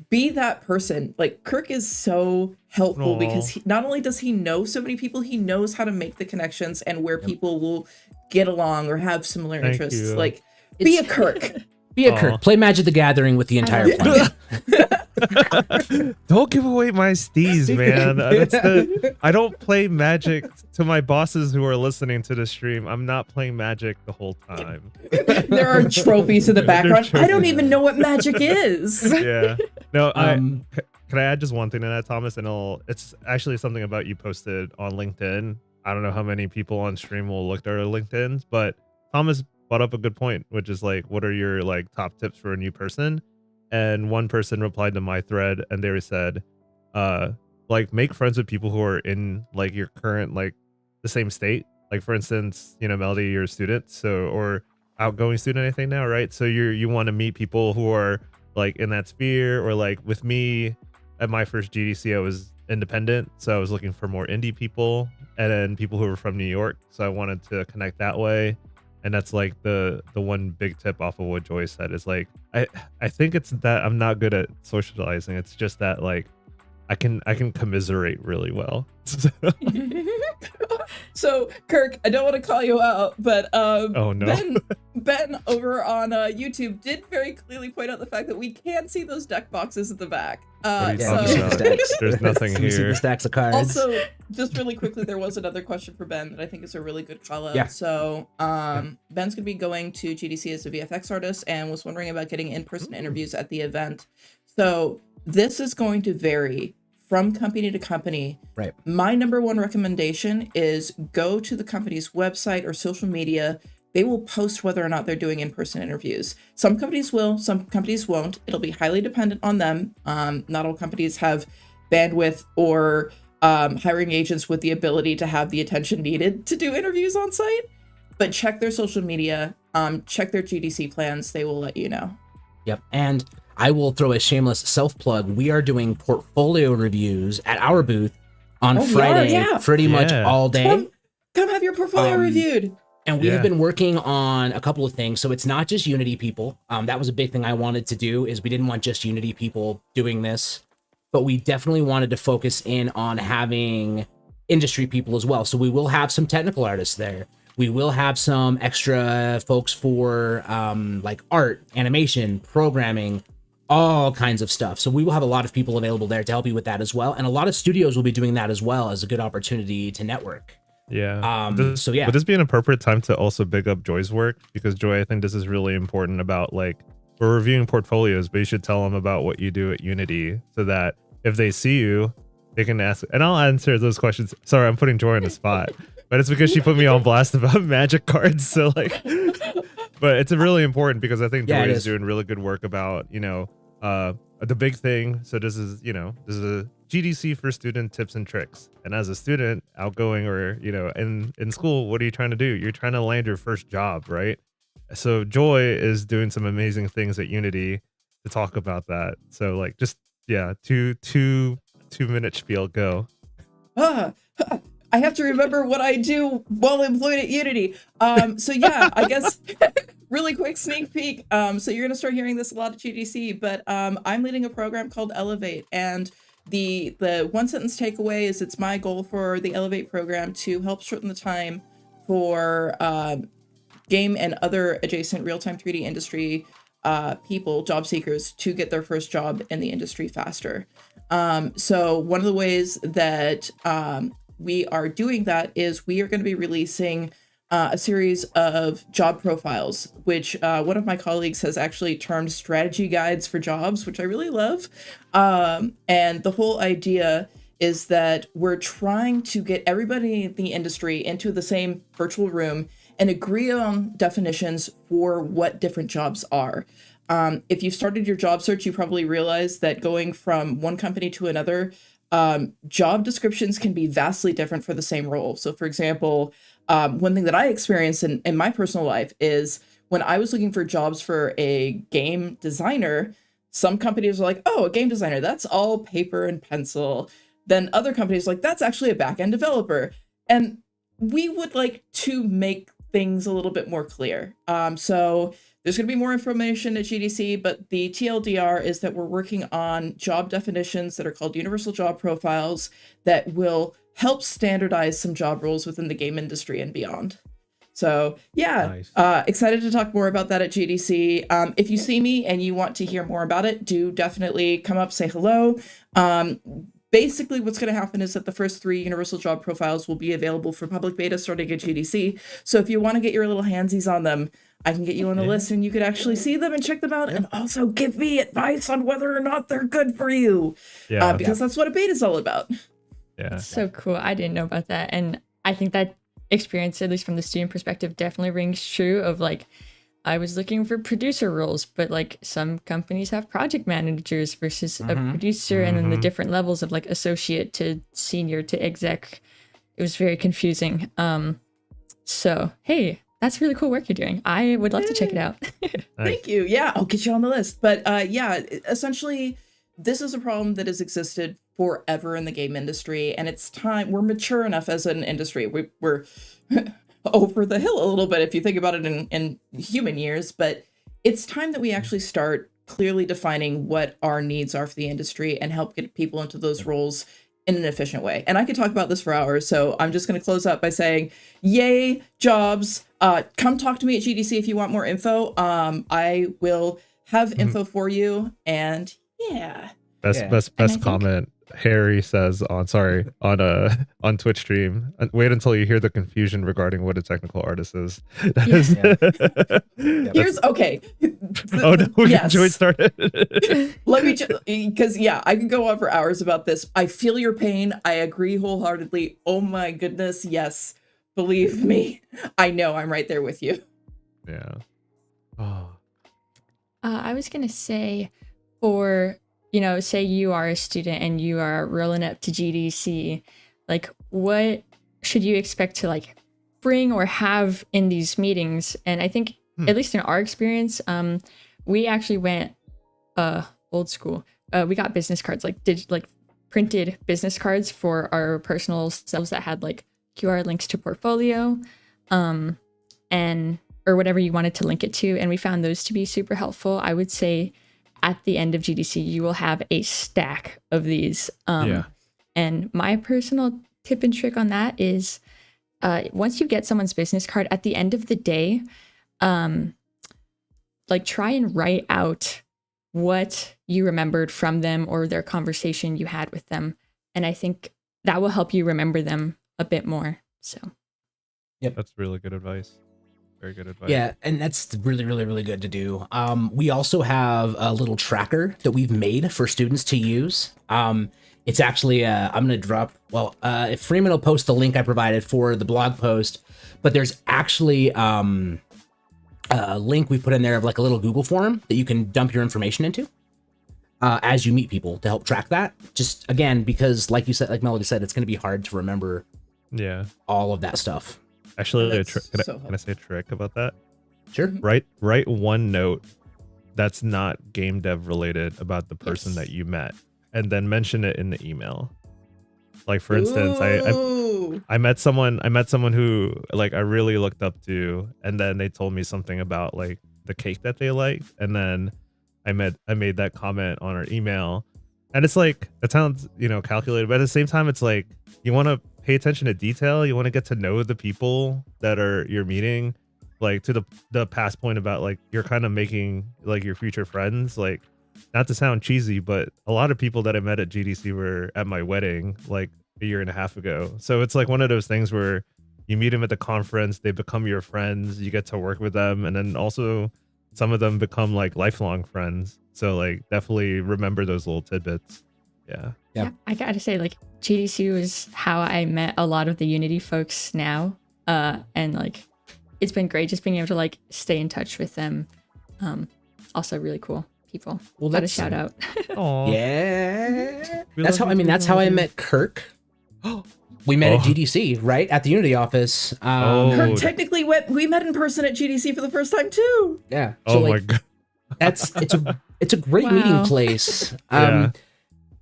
D: be that person. Like, Kirk is so helpful because not only does he know so many people, he knows how to make the connections and where people will get along or have similar interests.
B: you.
D: Like, be a Kirk.
A: Be a Kirk. Play Magic the Gathering with the entire planet.
B: Don't give away my steez, man. I don't play Magic. To my bosses who are listening to the stream, I'm not playing Magic the whole time.
D: There are trophies in the background. I don't even know what Magic is.
B: Yeah. No, can I add just one thing to that, Thomas? And it's actually something about you posted on LinkedIn. I don't know how many people on stream will look at our LinkedIns, but Thomas brought up a good point, which is like, what are your like top tips for a new person? And one person replied to my thread and they said, like, make friends with people who are in like your current, like the same state. Like, for instance, you know, Melody, you're a student, so, or outgoing student, I think now, right? So you want to meet people who are like in that sphere, or like with me at my first GDC, I was independent. So I was looking for more indie people and then people who were from New York. So I wanted to connect that way. And that's like the one big tip off of what Joy said is like, I think it's that I'm not good at socializing. It's just that like I can commiserate really well.
D: So Kirk, I don't want to call you out, but
B: oh no.
D: Ben over on YouTube did very clearly point out the fact that we can see those deck boxes at the back.
B: What are you
A: Yeah,
B: talking
A: you
B: about?
A: see the stacks.
B: There's nothing
A: You see the
B: here.
A: stacks of cards.
D: Also, just really quickly, there was another question for Ben that I think is a really good call out.
A: Yeah.
D: So Ben's gonna be going to GDC as a VFX artist and was wondering about getting in-person interviews at the event. So this is going to vary from company to company.
A: Right.
D: My number one recommendation is go to the company's website or social media. They will post whether or not they're doing in-person interviews. Some companies will, some companies won't. It'll be highly dependent on them. Not all companies have bandwidth or hiring agents with the ability to have the attention needed to do interviews on site. But check their social media, check their GDC plans. They will let you know.
A: Yep. And I will throw a shameless self-plug. We are doing portfolio reviews at our booth on Friday, pretty much all day.
D: Come have your portfolio reviewed.
A: And we have been working on a couple of things. So it's not just Unity people. That was a big thing I wanted to do, is we didn't want just Unity people doing this, but we definitely wanted to focus in on having industry people as well. So we will have some technical artists there. We will have some extra folks for like art, animation, programming, all kinds of stuff. So we will have a lot of people available there to help you with that as well. And a lot of studios will be doing that as well as a good opportunity to network.
B: Yeah.
A: So yeah.
B: Would this be an appropriate time to also big up Joy's work? Because Joy, I think this is really important about like, we're reviewing portfolios, but you should tell them about what you do at Unity so that if they see you, they can ask, and I'll answer those questions. Sorry, I'm putting Joy on the spot, but it's because she put me on blast about Magic cards. So like, but it's really important because I think Joy is doing really good work about, you know, the big thing. So this is a GDC for student tips and tricks. And as a student outgoing or, you know, in school, what are you trying to do? You're trying to land your first job, right? So Joy is doing some amazing things at Unity to talk about that. So like, just, yeah, two minute spiel, go.
D: I have to remember what I do while employed at Unity. So yeah, I guess really quick sneak peek. So you're gonna start hearing this a lot at GDC, but I'm leading a program called Elevate, and the one sentence takeaway is it's my goal for the Elevate program to help shorten the time for game and other adjacent real-time 3D industry people, job seekers, to get their first job in the industry faster. So one of the ways that we are doing that is we are going to be releasing a series of job profiles, which one of my colleagues has actually termed strategy guides for jobs, which I really love. And the whole idea is that we're trying to get everybody in the industry into the same virtual room and agree on definitions for what different jobs are. If you've started your job search, you probably realize that going from one company to another, job descriptions can be vastly different for the same role. So for example, one thing that I experienced in my personal life is when I was looking for jobs for a game designer, some companies were like, oh, a game designer, that's all paper and pencil. Then other companies were like, that's actually a back-end developer. And we would like to make things a little bit more clear. So there's going to be more information at GDC, but the TLDR is that we're working on job definitions that are called universal job profiles that will help standardize some job roles within the game industry and beyond. So yeah, nice. Excited to talk more about that at GDC. If you see me and you want to hear more about it, do definitely come up, say hello. Basically, what's going to happen is that the first 3 universal job profiles will be available for public beta starting at GDC. So if you want to get your little handsies on them, I can get you on the list and you could actually see them and check them out and also give me advice on whether or not they're good for you. Yeah. Because that's what a beta is all about.
B: Yeah.
C: That's so cool. I didn't know about that. And I think that experience, at least from the student perspective, definitely rings true of like, I was looking for producer roles, but like some companies have project managers versus a producer, and then the different levels of like associate to senior to exec. It was very confusing. So, hey, that's really cool work you're doing. I would love to check it out.
D: Thank you. Yeah, I'll get you on the list. But yeah, essentially, this is a problem that has existed forever in the game industry, and it's time. We're mature enough as an industry. We're over the hill a little bit if you think about it in human years, but it's time that we actually start clearly defining what our needs are for the industry and help get people into those roles in an efficient way. And I could talk about this for hours, so I'm just going to close up by saying, yay, jobs. Come talk to me at GDC if you want more info. I will have info for you, and yeah.
B: Best comment Harry says on Twitch stream. Wait until you hear the confusion regarding what a technical artist is.
D: Here's okay.
B: Oh no, yes. Joy started.
D: Let me because I could go on for hours about this. I feel your pain. I agree wholeheartedly. Oh my goodness, yes. Believe me. I know I'm right there with you.
B: Yeah. Oh.
C: I was gonna say for say you are a student and you are rolling up to GDC, like what should you expect to like bring or have in these meetings? And I think at least in our experience, we actually went old school. We got business cards, like printed business cards for our personal selves that had like QR links to portfolio, and or whatever you wanted to link it to. And we found those to be super helpful. I would say at the end of GDC, you will have a stack of these. And my personal tip and trick on that is once you get someone's business card, at the end of the day, like try and write out what you remembered from them or their conversation you had with them. And I think that will help you remember them a bit more. So,
B: yep, that's really good advice. Very good advice.
A: Yeah, and that's really, really, really good to do. We also have a little tracker that we've made for students to use. It's actually, I'm going to drop, if Freeman will post the link I provided for the blog post, but there's actually a link we put in there of like a little Google form that you can dump your information into as you meet people to help track that. Just, again, because like you said, like Melody said, it's going to be hard to remember all of that stuff.
B: Actually, can I say a trick about that?
A: Sure.
B: Write one note that's not game dev related about the person that you met, and then mention it in the email. Like for instance, I met someone who like I really looked up to, and then they told me something about like the cake that they liked, and then I made that comment on our email, and it's like it sounds calculated, but at the same time it's like you want to pay attention to detail. You want to get to know the people that you're meeting. like to the past point about like you're kind of making like your future friends, like not to sound cheesy, but a lot of people that I met at GDC were at my wedding like a year and a half ago. So it's like one of those things where you meet them at the conference, they become your friends, you get to work with them, and then also some of them become like lifelong friends. So like definitely remember those little tidbits. Yeah.
A: Yeah.
C: Yeah, I gotta say, like GDC was how I met a lot of the Unity folks now, and like it's been great just being able to like stay in touch with them. Also really cool people.
A: Well,
C: Got a
A: that's
C: shout out.
B: Aw.
A: Yeah.
B: We
A: That's
B: love
A: how
B: you
A: I mean.
B: too,
A: That's how I
B: Melody.
A: met Kirk. We met at
B: Oh.
A: GDC, right at the Unity office.
B: Oh.
D: Kirk technically we met in person at GDC for the first time too.
A: Yeah.
B: Oh
A: So,
B: my
A: like,
B: god.
A: it's a great meeting
C: Wow.
A: place.
B: Yeah.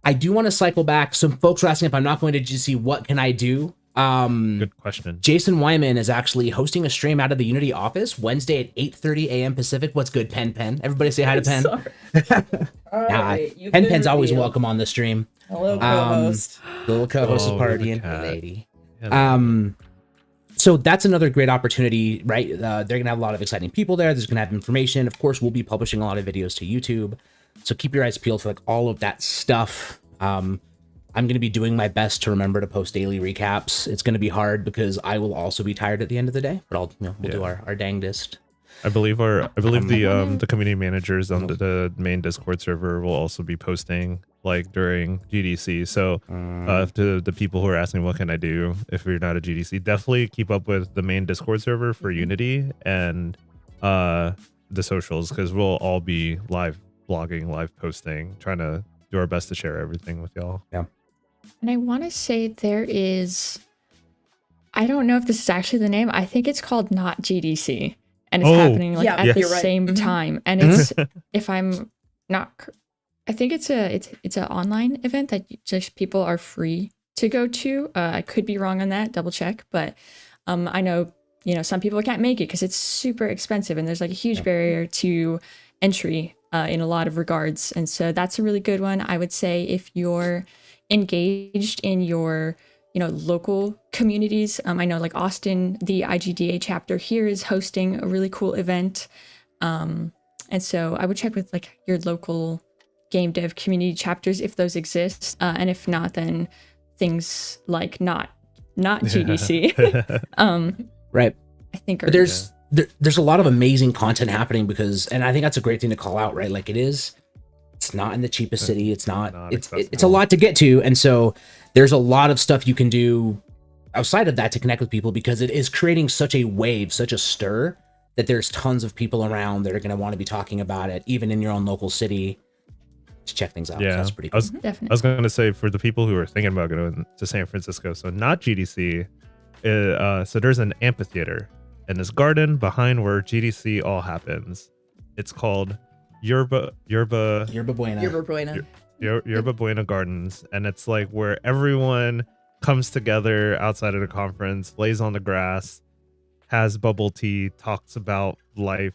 A: I do want to cycle back. Some folks are asking if I'm not going to GDC, what can I do?
B: Good question.
A: Jason Wyman is actually hosting a stream out of the Unity office Wednesday at 8:30 a.m. Pacific. What's good, Pen? Everybody say hi to Pen.
D: Sorry. All
A: Nah,
D: right, you've been
A: Pen's always
D: revealed.
A: welcome on the stream.
D: Hello, co-host.
A: The little co-host is
B: Oh, you're the
A: partying,
B: cat.
A: lady.
B: Yeah.
A: So that's another great opportunity, right? They're gonna have a lot of exciting people there. There's gonna have information. Of course, we'll be publishing a lot of videos to YouTube, so keep your eyes peeled for like all of that stuff. I'm gonna be doing my best to remember to post daily recaps. It's gonna be hard because I will also be tired at the end of the day, but we'll do our dangdest.
B: I believe the community managers on the main Discord server will also be posting like during GDC. So to the people who are asking what can I do if you're not a GDC, definitely keep up with the main Discord server for Unity and the socials, because we'll all be live blogging, live posting, trying to do our best to share everything with y'all.
A: Yeah.
C: And I want to say there is, I don't know if this is actually the name. I think it's called Not GDC, and it's
B: Oh,
C: happening like
D: yeah,
C: at the
D: you're right.
C: same
D: Mhm.
C: time. And it's, if I'm not, I think it's an online event that just people are free to go to. I could be wrong on that. Double check, but I know some people can't make it because it's super expensive, and there's like a huge barrier to entry in a lot of regards. And so that's a really good one. I would say if you're engaged in your local communities, I know like Austin, the IGDA chapter here is hosting a really cool event, and so I would check with like your local game dev community chapters if those exist, and if not, then things like not GDC
A: Right.
C: I think
A: But there's a lot of amazing content happening and I think that's a great thing to call out, right? Like it's not in the cheapest city. It's it's a
B: accessible.
A: lot to get to. And so there's a lot of stuff you can do outside of that to connect with people, because it is creating such a wave, such a stir, that there's tons of people around that are going to want to be talking about it, even in your own local city, to check things out. So
B: Yeah,
A: that's pretty
B: I
A: cool.
B: was
C: definitely.
B: going to say for the people who are thinking about going to San Francisco, so not GDC, so there's an amphitheater in this garden behind where GDC all happens. It's called Yerba
A: Buena.
D: Yerba Buena.
B: Yerba Buena Gardens, and it's like where everyone comes together outside of the conference, lays on the grass, has bubble tea, talks about life,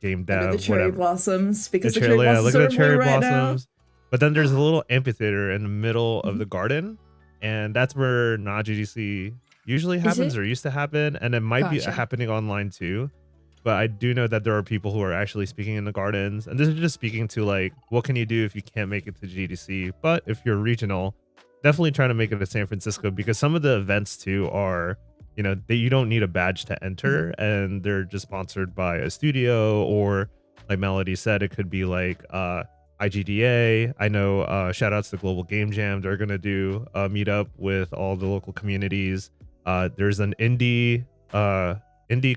B: game dev,
D: Under the cherry
B: whatever.
D: blossoms, because the
B: Yeah,
D: cherry blossoms
B: look at
D: are
B: the cherry
D: blue right now.
B: blossoms. But then there's a little amphitheater in the middle of the garden, and that's where not GDC usually happens
C: it?
B: or used to happen, and it might be
C: Gotcha.
B: happening online too. But I do know that there are people who are actually speaking in the gardens, and this is just speaking to like, what can you do if you can't make it to GDC? But if you're regional, definitely trying to make it to San Francisco, because some of the events too are, you don't need a badge to enter, and they're just sponsored by a studio, or like Melody said, it could be like IGDA. I know Shoutouts to Global Game Jam. They're gonna do a meetup with all the local communities. There's an indie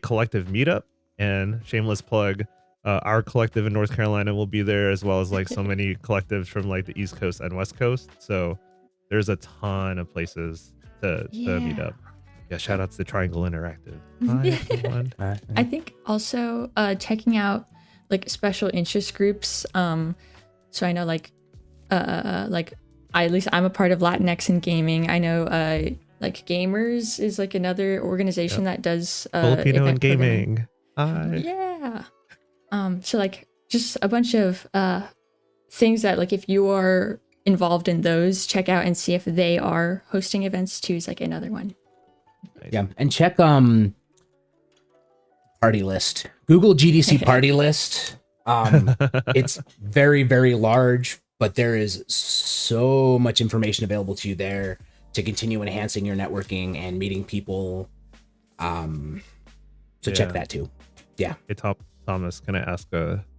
B: collective meetup, and shameless plug, our collective in North Carolina will be there, as well as like so many collectives from like the East Coast and West Coast. So there's a ton of places to meet up. Yeah, shout outs to Triangle Interactive. Hi, everyone.
C: I think also checking out like special interest groups. So I know like at least I'm a part of Latinx in gaming. I know like Gamers is like another organization that does
B: Filipino in
C: event programming.
B: gaming. Hi.
C: Yeah. So like just a bunch of things that like if you are involved in those, check out and see if they are hosting events too is like another one.
A: Yeah, and check party list. Google GDC party list. It's very, very large, but there is so much information available to you there to continue enhancing your networking and meeting people. So check that too. Yeah.
B: Hey, Thomas, can I ask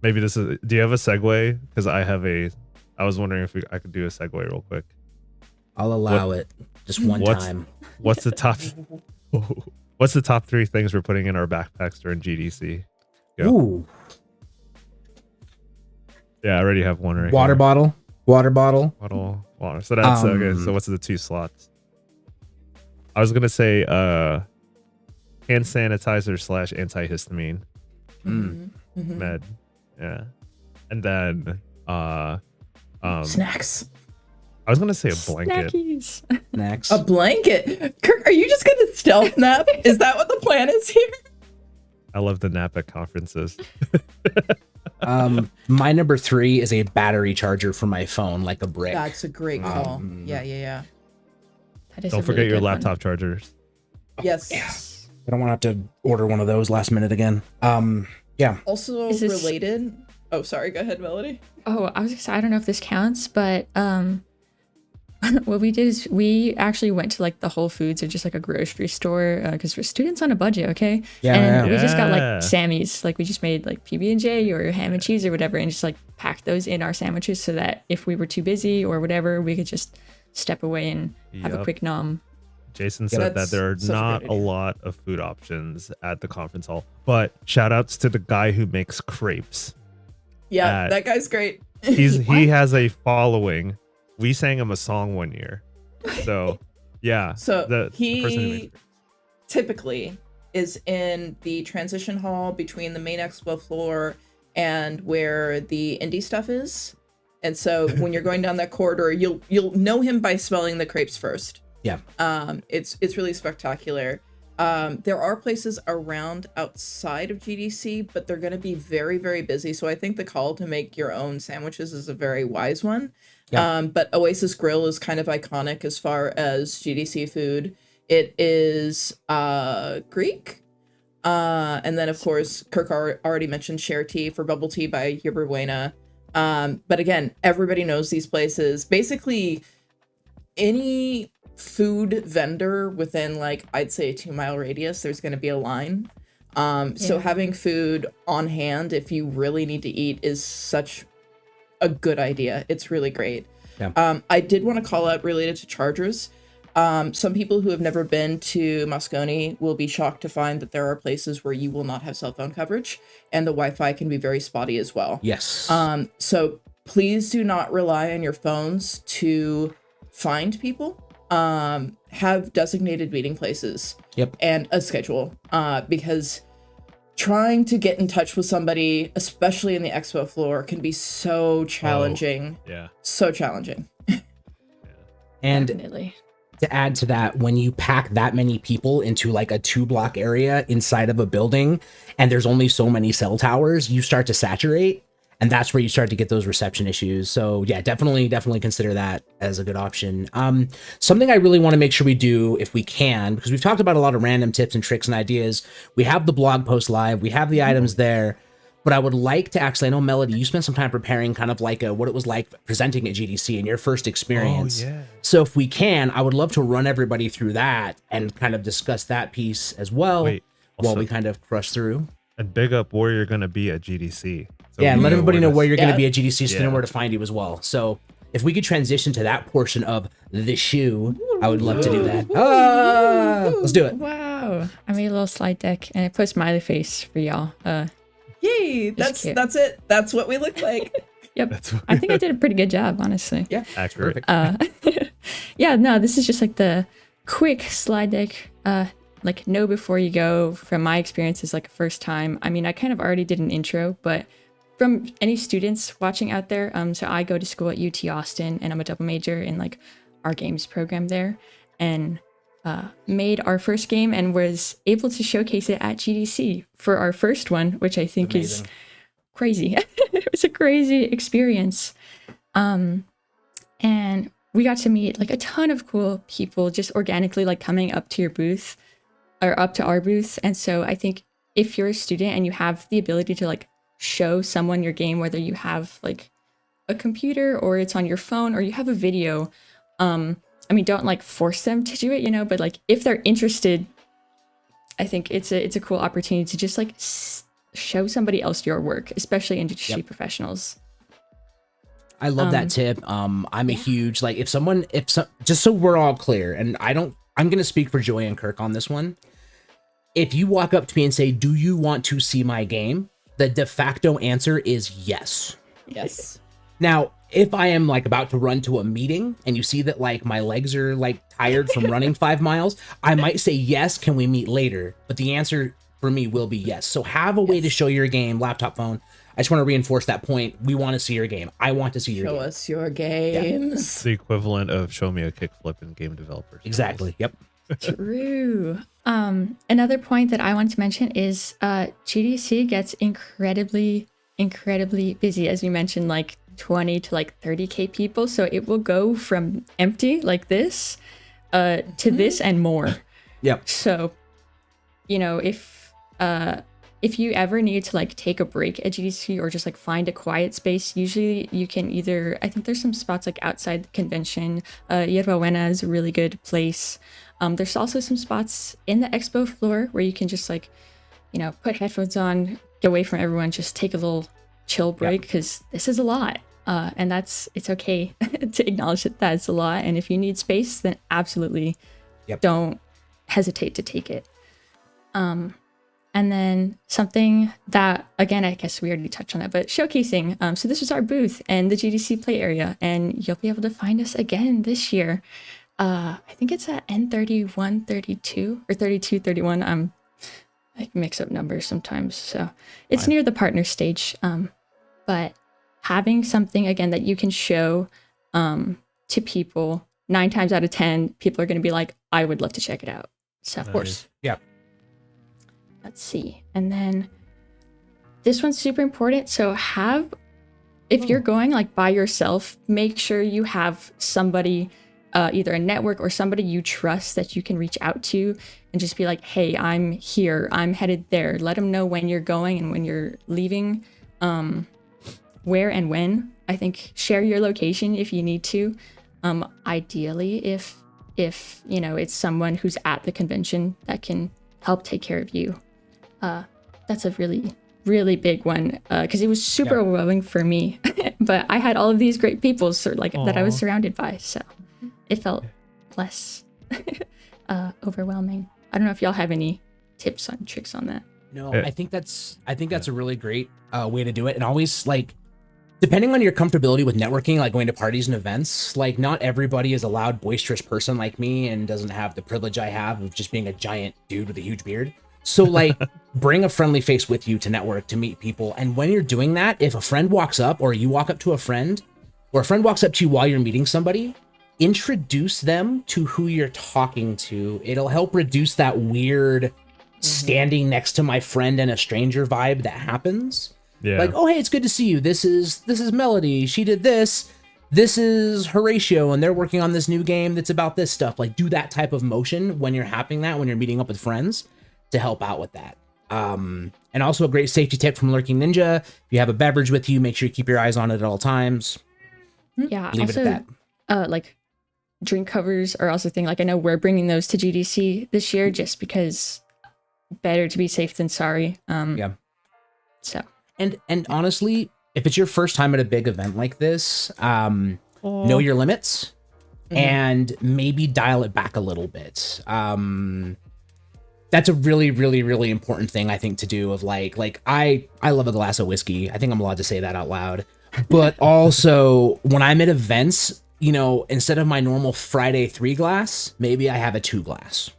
B: maybe this is, do you have a segue? Because I was wondering if I could do a segue real quick.
A: I'll allow it just one time.
B: What's the top 3 things we're putting in our backpacks during GDC? Go.
A: Ooh.
B: Yeah, I already have one right
A: Water
B: here.
A: bottle. Water.
B: So that's okay. So what's the 2 slots? I was gonna say hand sanitizer / antihistamine med. Yeah. And then
D: Snacks.
B: I was gonna say a blanket.
C: Snackies.
A: Next.
D: A blanket. Kirk, are you just gonna stealth nap? Is that what the plan is here?
B: I love the nap at conferences.
A: My number 3 is a battery charger for my phone, like a brick.
D: That's a great call. Yeah.
C: That is
B: Don't
C: a
B: forget
C: really
B: your
C: good one.
B: laptop chargers.
D: Yes.
A: I don't want to have to order one of those last minute again. Yeah.
D: Also
C: Is this-
D: related. Oh, sorry. Go ahead, Melody.
C: Oh, I was gonna say, I don't know if this counts, but what we did is we actually went to like the Whole Foods or just like a grocery store because we're students on a budget, okay?
A: Yeah,
C: And
A: yeah.
C: we just got like
B: Yeah.
C: Sammy's, like we just made like PB&J or ham and cheese or whatever, and just like packed those in our sandwiches so that if we were too busy or whatever, we could just step away and have a
B: Yep.
C: quick nom.
B: Jason said that
D: that's
B: there are
D: such a
B: not
D: great
B: a
D: idea.
B: lot of food options at the conference hall, but shout outs to the guy who makes crepes.
D: Yeah, that guy's great.
B: He has a following. We sang him a song one year. So yeah.
D: So
B: the person who
D: he
B: makes crepes.
D: typically is in the transition hall between the main expo floor and where the indie stuff is. And so when you're going down that corridor, you'll know him by smelling the crepes first.
A: Yeah.
D: It's really spectacular. There are places around outside of GDC, but they're going to be very, very busy. So I think the call to make your own sandwiches is a very wise one.
A: Yeah.
D: But Oasis Grill is kind of iconic as far as GDC food. It is Greek. And then, of course, Kirk already mentioned Share Tea for Bubble Tea by Yerba Buena. But again, everybody knows these places. Basically, any food vendor within, like, I'd say a 2-mile radius, there's going to be a line. So
C: Yeah.
D: having food on hand if you really need to eat is such a good idea. It's really great.
A: Yeah.
D: I did want to call out related to chargers. Some people who have never been to Moscone will be shocked to find that there are places where you will not have cell phone coverage, and the Wi-Fi can be very spotty as well.
A: Yes.
D: So please do not rely on your phones to find people. Have designated meeting places.
A: Yep.
D: And a schedule. Because trying to get in touch with somebody, especially in the expo floor, can be so challenging.
B: Yeah.
D: So challenging.
A: And
C: Definitely.
A: to add to that, when you pack that many people into like a 2-block area inside of a building and there's only so many cell towers, you start to saturate, and that's where you start to get those reception issues. So yeah, definitely consider that as a good option. Something I really want to make sure we do, if we can, because we've talked about a lot of random tips and tricks and ideas. We have the blog post live, we have the items there, but I would like to actually, I know Melody, you spent some time preparing kind of like what it was like presenting at GDC and your first experience.
B: Oh, yeah.
A: So if we can, I would love to run everybody through that and kind of discuss that piece as well
B: Wait,
A: while
B: also-
A: we kind of crush through.
B: And big up where you're gonna be at GDC. So
A: Yeah, and
B: we
A: let everybody know where you're going to
D: Yeah.
A: be at GDC so they know
B: Yeah.
A: where to find you as well. So if we could transition to that portion of the shoe, I would love to do that. Let's do it.
C: Wow. I made a little slide deck and I put a smiley face for y'all.
D: Yay!
C: It's cute.
D: That's it. That's what we look like.
C: Yep.
B: That's what
C: I think I did a pretty good job, honestly.
D: Yeah.
B: accurate.
C: Yeah, no, this is just like the quick slide deck. Like know before you go from my experiences, like first time. I mean, I kind of already did an intro, but from any students watching out there, so I go to school at UT Austin and I'm a double major in like our games program there, and made our first game and was able to showcase it at GDC for our first one, which I think is
A: Amazing.
C: crazy. It was a crazy experience. And we got to meet like a ton of cool people just organically like coming up to your booth or up to our booth. And so I think if you're a student and you have the ability to like show someone your game, whether you have like a computer or it's on your phone or you have a video, I mean, don't like force them to do it, you know, but like if they're interested, I think it's a cool opportunity to just like show somebody else your work, especially industry professionals.
A: I love that tip. I'm a huge, like, just so we're all clear, and I'm going to speak for Joy and Kirk on this one. If you walk up to me and say, do you want to see my game? The de facto answer is yes.
D: Yes.
A: Now, if I am like about to run to a meeting and you see that like my legs are like tired from running 5 miles, I might say, yes, can we meet later? But the answer for me will be yes. So have a way to show your game, laptop, phone. I just want to reinforce that point. We want to see your game. I want to see your game.
D: Show us your games.
B: It's the equivalent of show me a kickflip in game developers.
A: Exactly. Yep.
C: True. Another point that I want to mention is GDC gets incredibly busy, as we mentioned, like 20 to like 30K people. So it will go from empty like this to this and more.
A: Yep.
C: So, you know, if you ever need to like take a break at GDC or just like find a quiet space, usually you can either, I think there's some spots like outside the convention. Yerba Buena is a really good place. There's also some spots in the expo floor where you can just like, you know, put headphones on, get away from everyone, just take a little chill break because this is a lot. And it's okay to acknowledge that that's a lot. And if you need space, then absolutely don't hesitate to take it. And then something that, again, I guess we already touched on that, but showcasing. So this was our booth and the GDC play area, and you'll be able to find us again this year. I think it's at N3132 or 3231. I mix up numbers sometimes. So it's near the partner stage. But having something, again, that you can show to people, 9 times out of 10, people are going to be like, I would love to check it out. So
A: Of course. Yeah.
C: Let's see. And then this one's super important. So if you're going like by yourself, make sure you have somebody, either a network or somebody you trust that you can reach out to and just be like, hey, I'm here, I'm headed there. Let them know when you're going and when you're leaving, where and when. I think share your location if you need to. Ideally, if you know, it's someone who's at the convention that can help take care of you. That's a really big one because it was super overwhelming for me. But I had all of these great people that I was surrounded by, so it felt less overwhelming. I don't know if y'all have any tips on tricks on that.
A: No, I think that's a really great way to do it. And always, like, depending on your comfortability with networking, like going to parties and events, like not everybody is a loud, boisterous person like me and doesn't have the privilege I have of just being a giant dude with a huge beard. So like bring a friendly face with you to network, to meet people. And when you're doing that, if a friend walks up or you walk up to a friend or a friend walks up to you while you're meeting somebody, introduce them to who you're talking to. It'll help reduce that weird standing next to my friend and a stranger vibe that happens.
B: Yeah.
A: Like, oh, hey, it's good to see you. This is Melody. She did this. This is Horatio, and they're working on this new game that's about this stuff. Like, do that type of motion when you're happening that, when you're meeting up with friends to help out with that. And also a great safety tip from Lurking Ninja. If you have a beverage with you, make sure you keep your eyes on it at all times.
C: Yeah.
A: Leave
C: also,
A: it at that.
C: Like drink covers are also a thing. Like I know we're bringing those to GDC this year just because better to be safe than sorry. So.
A: And honestly, if it's your first time at a big event like this, know your limits and maybe dial it back a little bit. That's a really, really, really important thing, I think, to do. Of like I love a glass of whiskey. I think I'm allowed to say that out loud. But also, when I'm at events, you know, instead of my normal Friday 3 glass, maybe I have a 2 glass.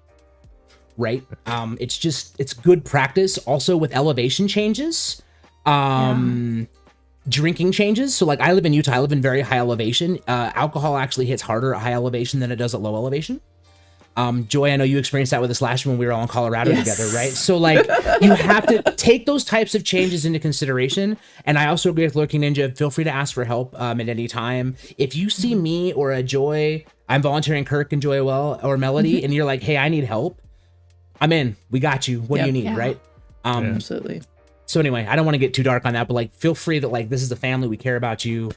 A: Right? It's good practice. Also with elevation changes, drinking changes. So like I live in Utah, I live in very high elevation. Alcohol actually hits harder at high elevation than it does at low elevation. Joy, I know you experienced that with us last year when we were all in Colorado together, right? So like you have to take those types of changes into consideration. And I also agree with Lurking Ninja. Feel free to ask for help at any time. If you see me or a Joy, I'm volunteering Kirk and Joy or Melody, and you're like, hey, I need help. I'm in. We got you. What do you need, right?
D: Absolutely.
A: So anyway, I don't want to get too dark on that, but like, feel free that like, this is the family, we care about you.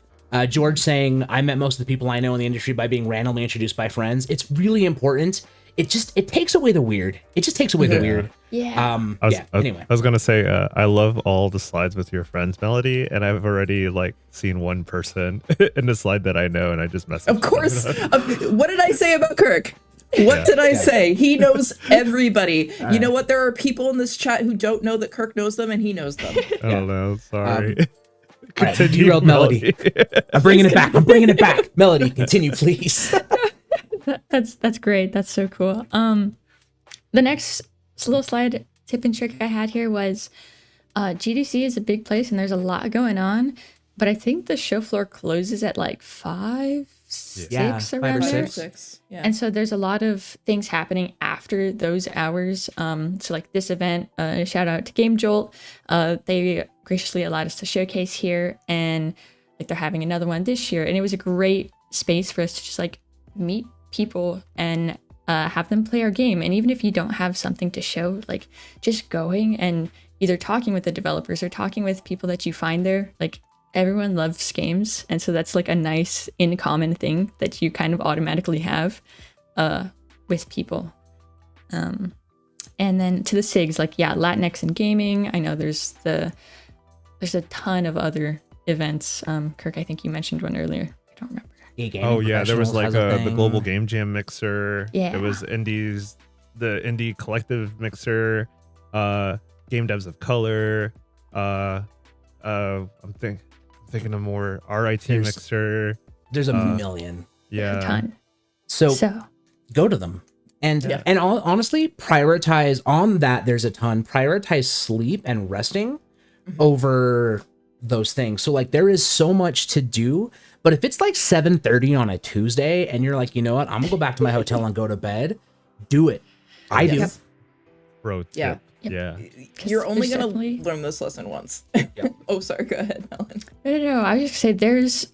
A: George saying, I met most of the people I know in the industry by being randomly introduced by friends. It's really important. It takes away the weird. It just takes away the weird.
C: Yeah.
A: Anyway.
B: I was gonna say, I love all the slides with your friends, Melody, and I've already like seen one person in the slide that I know, and I just messaged.
D: Of course. What did I say about Kirk? What did I say? He knows everybody. You know what? There are people in this chat who don't know that Kirk knows them, and he knows them.
B: Oh no, sorry.
A: All right, derailed Melody. I'm bringing it back. Melody, continue, please.
C: That's great. That's so cool. The next little slide tip and trick I had here was GDC is a big place and there's a lot going on, but I think the show floor closes at like 5, 6 around there.
D: 6. Yeah.
C: And so there's a lot of things happening after those hours. So like this event, shout out to Game Jolt. They graciously allowed us to showcase here, and like they're having another one this year. And it was a great space for us to just like meet people and have them play our game. And even if you don't have something to show, like just going and either talking with the developers or talking with people that you find there, like everyone loves games. And so that's like a nice in common thing that you kind of automatically have with people. And then to the SIGs, like, yeah, Latinx and gaming. I know there's a ton of other events. Kirk, I think you mentioned one earlier. I don't remember.
B: Oh yeah, there was like the
A: thing.
B: Global Game Jam mixer.
C: Yeah.
B: It was the Indie Collective mixer, Game Devs of Color. I'm thinking of more RIT mixer.
A: There's a million.
B: Yeah.
C: A ton.
A: So go to them. And honestly, prioritize on that. There's a ton. Prioritize sleep and resting over those things. So like there is so much to do, but if it's like 7:30 on a Tuesday and you're like, you know what, I'm gonna go back to my hotel and go to bed, do it. I do.
B: Bro,
D: Yeah.
B: Yeah.
D: You're only
C: there's
D: going to
C: definitely-
D: learn this lesson once. Oh, sorry. Go ahead, Helen.
C: No. I was just say there's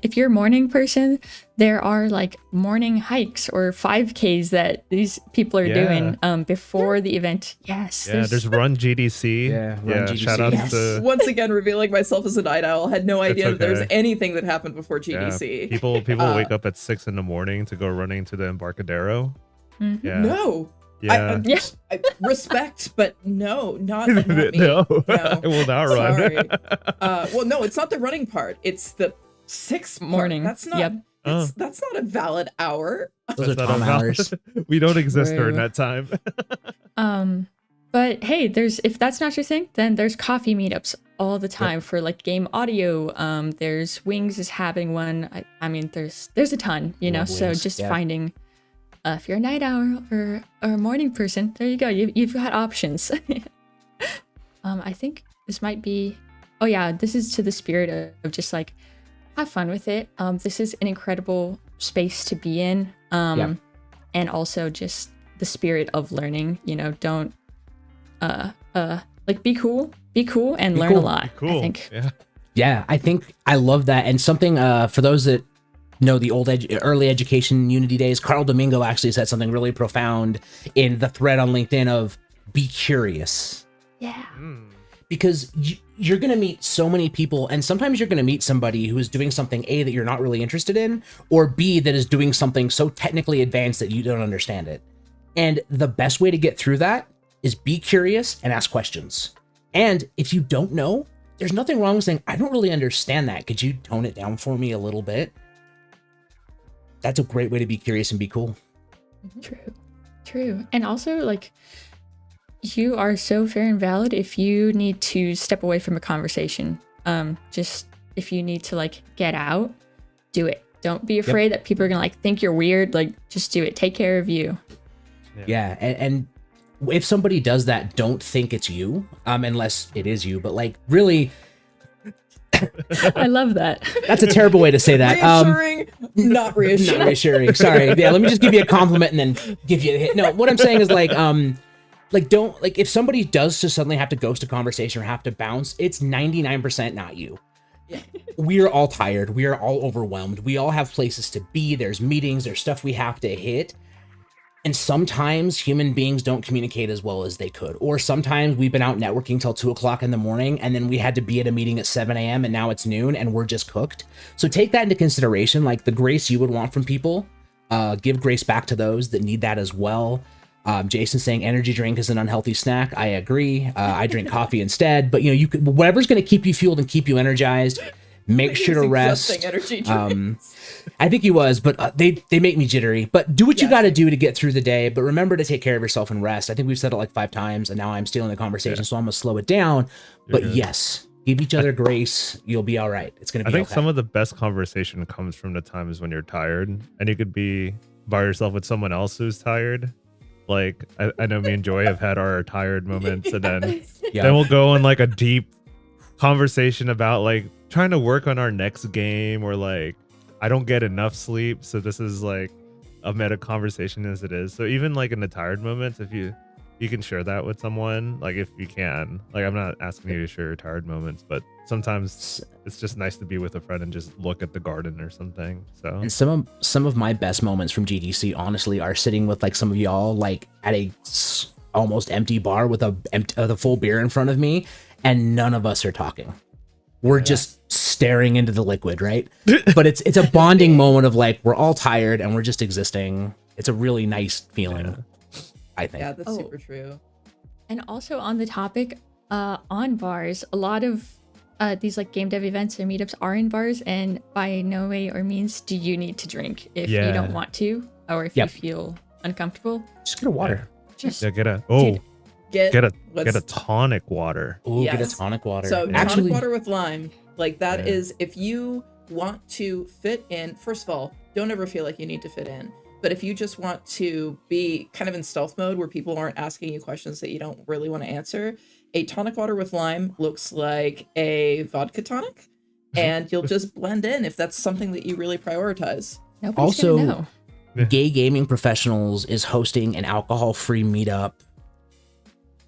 C: if you're a morning person, there are like morning hikes or 5Ks that these people are doing before the event. Yes.
B: Yeah, there's Run GDC.
A: Run GDC.
B: Shout out to
D: Once again, revealing myself as a night owl. Had no idea that there was
B: okay.
D: anything that happened before GDC.
B: people wake up at 6 a.m. to go running to the Embarcadero.
C: Mhm.
B: Yeah.
D: No.
B: Yeah.
D: I respect, but no, not me.
B: No, I will not run.
D: Sorry. Well, no, it's not the running part. It's the 6
C: Morning.
D: That's not.
C: Yep.
D: That's not a valid hour.
A: Those are
B: That's not
A: Tom
B: a-
A: hours.
B: We don't exist during
C: True.
B: that time.
C: But hey, if that's not your thing, then there's coffee meetups all the time for like game audio. There's Wings is having one. I mean, there's a ton, you know.
A: Love
C: So
A: Wings,
C: just
A: yeah.
C: finding, if you're a night owl or a morning person, there you go. You've got options. I think this might be. Oh yeah, this is to the spirit of just like have fun with it. This is an incredible space to be in. And also just the spirit of learning. You know, don't. Like be cool and learn a lot.
B: Cool.
C: I think.
B: Yeah.
A: Yeah, I think I love that. And something for those that know the old early education Unity days, Carl Domingo actually said something really profound in the thread on LinkedIn of be curious.
C: Yeah.
A: Because you're going to meet so many people, and sometimes you're going to meet somebody who is doing something A, that you're not really interested in, or B, that is doing something so technically advanced that you don't understand it. And the best way to get through that is be curious and ask questions. And if you don't know, there's nothing wrong with saying, I don't really understand that. Could you tone it down for me a little bit? That's a great way to be curious and be cool.
C: True. And also, like, you are so fair and valid if you need to step away from a conversation. Just if you need to like get out, do it. Don't be afraid that people are gonna like think you're weird. Like, just do it. Take care of you.
A: Yeah, and if somebody does that, don't think it's you, unless it is you. But like, really,
C: I love that.
A: that's a terrible way to say that.
D: Reassuring, not reassuring.
A: Not reassuring. Sorry. Yeah, let me just give you a compliment and then give you a hit. No, what I'm saying is like don't like if somebody does just suddenly have to ghost a conversation or have to bounce, it's 99% not you.
D: Yeah.
A: We're all tired. We are all overwhelmed. We all have places to be. There's meetings. There's stuff we have to hit. And sometimes human beings don't communicate as well as they could. Or sometimes we've been out networking till 2:00 in the morning and then we had to be at a meeting at 7 a.m. and now it's noon and we're just cooked. So take that into consideration, like the grace you would want from people. Give grace back to those that need that as well. Jason saying energy drink is an unhealthy snack. I agree. I drink coffee instead, but you could, whatever's going to keep you fueled and keep you energized. Make sure to rest.
D: Energy drinks.
A: I think he was, but they make me jittery. But do what you got to do to get through the day. But remember to take care of yourself and rest. I think we've said it like 5 times, and now I'm stealing the conversation, so I'm gonna slow it down. But yes, give each other grace. You'll be all right. It's gonna be.
B: I think
A: okay.
B: some of the best conversation comes from the times when you're tired, and you could be by yourself with someone else who's tired. Like I know me and Joy have had our tired moments, and then we'll go on like a deep conversation about like trying to work on our next game, or like I don't get enough sleep, so this is like a meta conversation as it is. So even like in the tired moments, if you can share that with someone, like if you can, like I'm not asking you to share your tired moments, but sometimes it's just nice to be with a friend and just look at the garden or something. So
A: and some of my best moments from GDC honestly are sitting with like some of y'all like at a almost empty bar with a full beer in front of me, and none of us are talking. We're just staring into the liquid, right? But it's a bonding moment of like we're all tired and we're just existing. It's a really nice feeling, I think.
D: Yeah, that's super true.
C: And also on the topic, on bars, a lot of these like game dev events or meetups are in bars, and by no way or means do you need to drink if you don't want to, or if you feel uncomfortable.
A: Just get a water.
C: Just
B: get a tonic water.
A: Ooh, get a tonic water.
D: So tonic water with lime, like that is, if you want to fit in, first of all, don't ever feel like you need to fit in. But if you just want to be kind of in stealth mode where people aren't asking you questions that you don't really want to answer, a tonic water with lime looks like a vodka tonic, and you'll just blend in if that's something that you really prioritize.
C: Nobody's gonna know.
A: Gay Gaming Professionals is hosting an alcohol-free meetup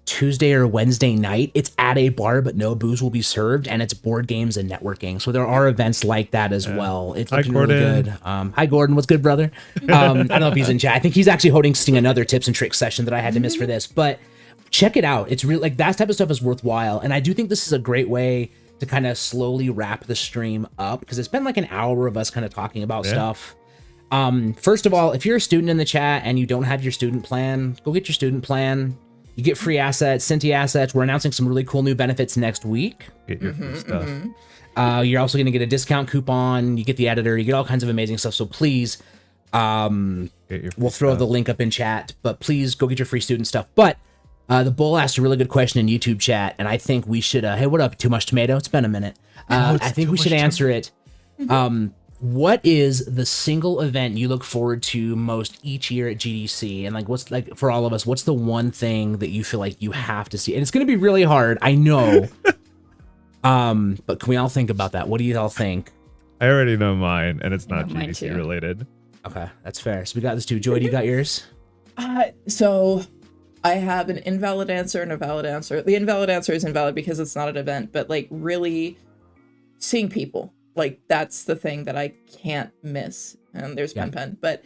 A: Tuesday or Wednesday night. It's at a bar, but no booze will be served, and it's board games and networking. So there are events like that as well. It's looking really good. Hi, Gordon. What's good, brother? I don't know if he's in chat. I think he's actually hosting another tips and tricks session that I had to miss for this, but check it out. It's really like that type of stuff is worthwhile. And I do think this is a great way to kind of slowly wrap the stream up, because it's been like an hour of us kind of talking about stuff. First of all, if you're a student in the chat and you don't have your student plan, go get your student plan. You get free assets, Cinti assets. We're announcing some really cool new benefits next week.
B: Get your free stuff.
A: You're also going to get a discount coupon. You get the editor. You get all kinds of amazing stuff. So please, we'll throw the link up in chat. But please go get your free student stuff. But the Bull asked a really good question in YouTube chat, and I think we should. Hey, what up? Too much tomato? It's been a minute. I think we should answer it. What is the single event you look forward to most each year at GDC? And like, what's like for all of us, what's the one thing that you feel like you have to see? And it's going to be really hard, I know. But can we all think about that? What do you all think?
B: I already know mine, and it's not GDC related.
A: Okay, that's fair. So we got this too. Joy, do you got yours?
D: So I have an invalid answer and a valid answer. The invalid answer is invalid because it's not an event, but like really seeing people. Like, that's the thing that I can't miss. And there's Pen. But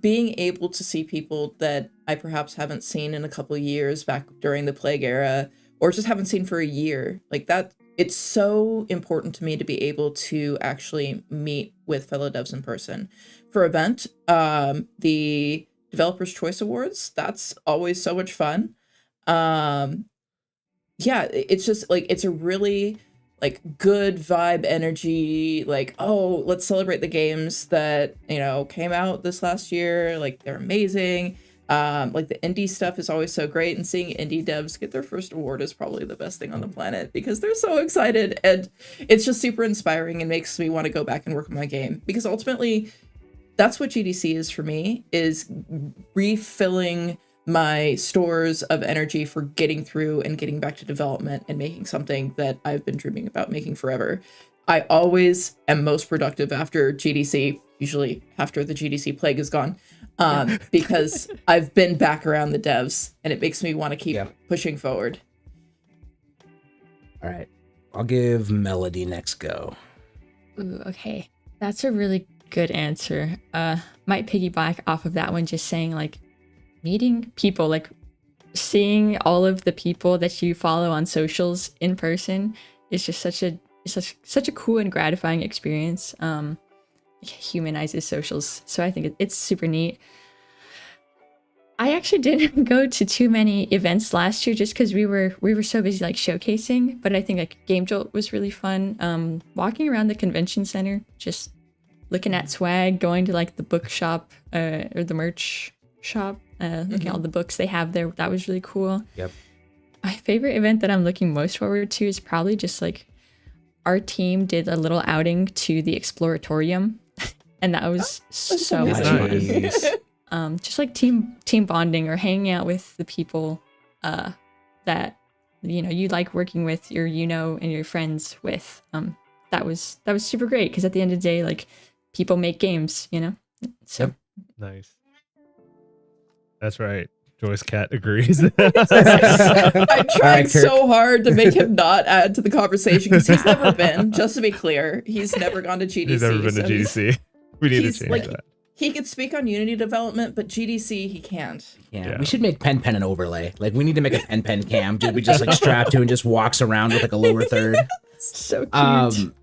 D: being able to see people that I perhaps haven't seen in a couple of years back during the Plague era, or just haven't seen for a year, like that, it's so important to me to be able to actually meet with fellow devs in person. For event, the Developers' Choice Awards, that's always so much fun. Yeah, it's just like, it's a really like good vibe energy, like, oh, let's celebrate the games that, you know, came out this last year. Like, they're amazing. Like the indie stuff is always so great, and seeing indie devs get their first award is probably the best thing on the planet, because they're so excited, and it's just super inspiring and makes me want to go back and work on my game, because ultimately that's what GDC is for me, is refilling my stores of energy for getting through and getting back to development and making something that I've been dreaming about making forever. I always am most productive after GDC, usually after the GDC plague is gone, because I've been back around the devs, and it makes me want to keep pushing forward.
A: All right, I'll give Melody next go.
C: Ooh, okay. That's a really good answer. Might piggyback off of that one, just saying like meeting people, like seeing all of the people that you follow on socials in person is just such a cool and gratifying experience. It humanizes socials, so I think it's super neat. I actually didn't go to too many events last year just because we were so busy like showcasing, but I think like Game Jolt was really fun. Walking around the convention center, just looking at swag, going to like the bookshop or the merch shop, looking at all the books they have there. That was really cool.
A: Yep.
C: My favorite event that I'm looking most forward to is probably just like our team did a little outing to the Exploratorium, and that was so much fun. Just like team bonding or hanging out with the people that you like working with, and your friends with. That was super great because at the end of the day, like people make games, So
A: Yep.
B: Nice. That's right. Joy's cat agrees.
D: I'm trying so hard to make him not add to the conversation because he's never been. Just to be clear, he's never gone to GDC.
B: He's never been to GDC. We need to change that.
D: He could speak on Unity development, but GDC he can't.
A: Yeah, we should make Pen an overlay. Like we need to make a Pen cam. Dude, we just like strap to and just walks around with like a lower third.
C: So cute.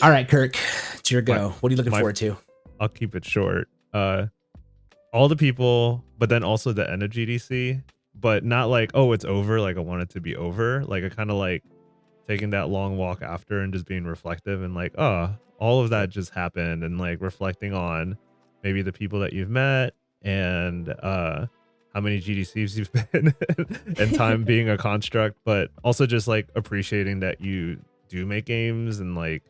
A: All right, Kirk, it's your go. What are you looking forward to?
B: I'll keep it short. All the people, but then also the end of GDC, but not like, oh, it's over. Like I want it to be over. Like I kind of like taking that long walk after and just being reflective and like, oh, all of that just happened, and like reflecting on maybe the people that you've met and how many GDCs you've been and time being a construct, but also just like appreciating that you do make games and like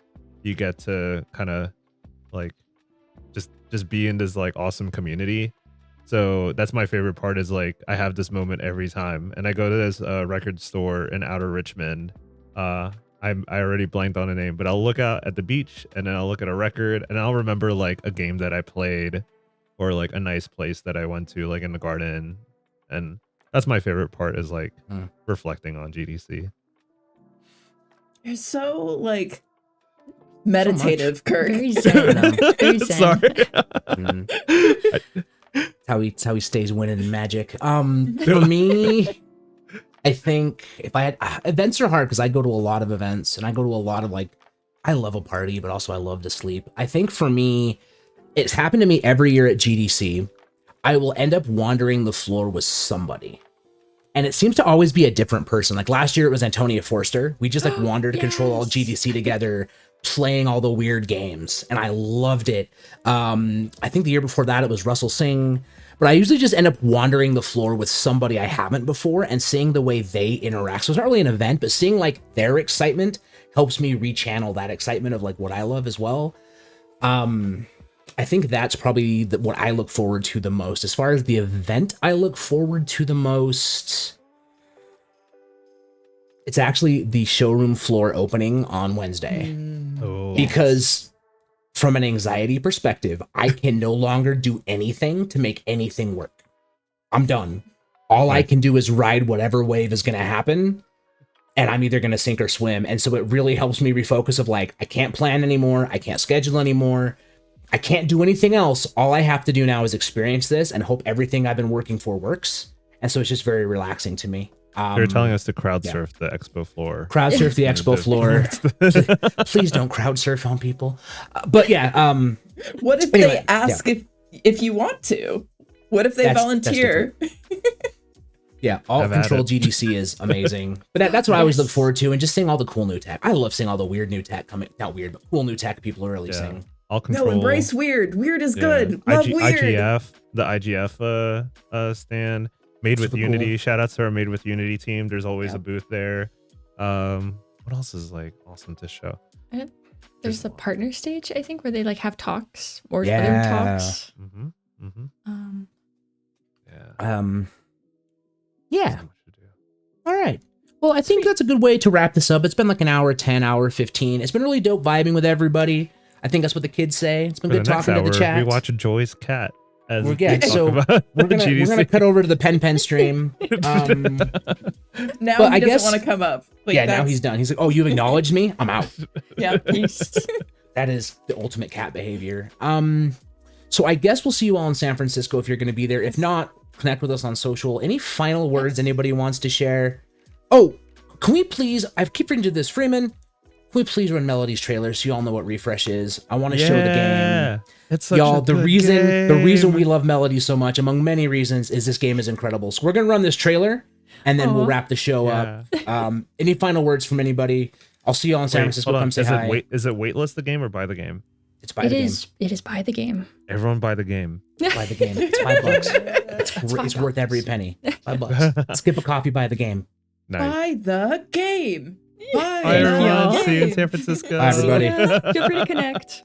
B: you get to kind of like just be in this like awesome community. So that's my favorite part, is like I have this moment every time, and I go to this record store in Outer Richmond. I already blanked on a name, but I'll look out at the beach and then I'll look at a record and I'll remember like a game that I played or like a nice place that I went to, like in the garden. And that's my favorite part, is like reflecting on GDC.
D: You're so like meditative, Kirk.
C: Very zen. Very zen.
B: Sorry.
A: It's how he stays winning in Magic. For me, I think if I had events are hard because I go to a lot of events and I go to a lot of like, I love a party, but also I love to sleep. I think for me, it's happened to me every year at GDC. I will end up wandering the floor with somebody. And it seems to always be a different person. Like last year it was Antonia Forster. We just like wandered to control all GDC together, playing all the weird games. And I loved it. I think the year before that it was Russell Singh. But I usually just end up wandering the floor with somebody I haven't before and seeing the way they interact. So it's not really an event, but seeing like their excitement helps me rechannel that excitement of like what I love as well. I think that's probably what I look forward to the most. As far as the event I look forward to the most, it's actually the showroom floor opening on Wednesday.
B: Oh.
A: Because from an anxiety perspective, I can no longer do anything to make anything work. I'm done. All I can do is ride whatever wave is going to happen, and I'm either going to sink or swim. And so it really helps me refocus of like, I can't plan anymore. I can't schedule anymore. I can't do anything else. All I have to do now is experience this and hope everything I've been working for works. And so it's just very relaxing to me.
B: They're telling us to crowd surf the expo floor.
A: Crowd surf the expo floor. Please don't crowd surf on people. But yeah.
D: What if they ask if you want to? What if they volunteer?
A: Yeah, all control GDC is amazing. But that's what I always look forward to, and just seeing all the cool new tech. I love seeing all the weird new tech coming. Not weird, but cool new tech people are releasing.
B: All control.
D: No, embrace weird. Weird is good. Love weird.
B: IGF, the IGF stand. Made with Unity. Shout outs to our Made with Unity team. There's always a booth there. What else is like awesome to show?
C: There's the partner stage, I think, where they like have talks or other talks.
A: Yeah. All right. Well, I think that's a good way to wrap this up. It's been like an hour 10, hour 15. It's been really dope vibing with everybody. I think that's what the kids say. It's been good talking to the chat.
B: We watch Joy's cat.
A: We're gonna cut over to the Pen stream.
D: Now he doesn't want to come up. Like,
A: now he's done. He's like, oh, you acknowledged me? I'm out.
D: Yeah,
A: that is the ultimate cat behavior. So I guess we'll see you all in San Francisco if you're going to be there. If not, connect with us on social. Any final words anybody wants to share? Oh, can we please, I keep forgetting to do this, Freeman, can we please run Melody's trailer so you all know what Refresh is? I want to show the game.
B: It's such
A: Y'all,
B: a
A: the
B: good
A: reason
B: game.
A: we love Melody so much, among many reasons, is this game is incredible. So we're gonna run this trailer, and then we'll wrap the show up. Any final words from anybody? I'll see you all in San Francisco. Come say hi.
B: Is it waitlist the game or buy the game?
A: It's by the game.
C: It is by the game.
B: Everyone buy the game.
A: Buy the game. It's $5. It's worth every penny. $5. Skip a coffee, buy the game.
B: Nice.
D: Buy the game. Buy
B: Bye,
D: the
B: everyone.
D: game.
B: See you in San Francisco.
A: Bye, everybody.
C: Feel free to connect.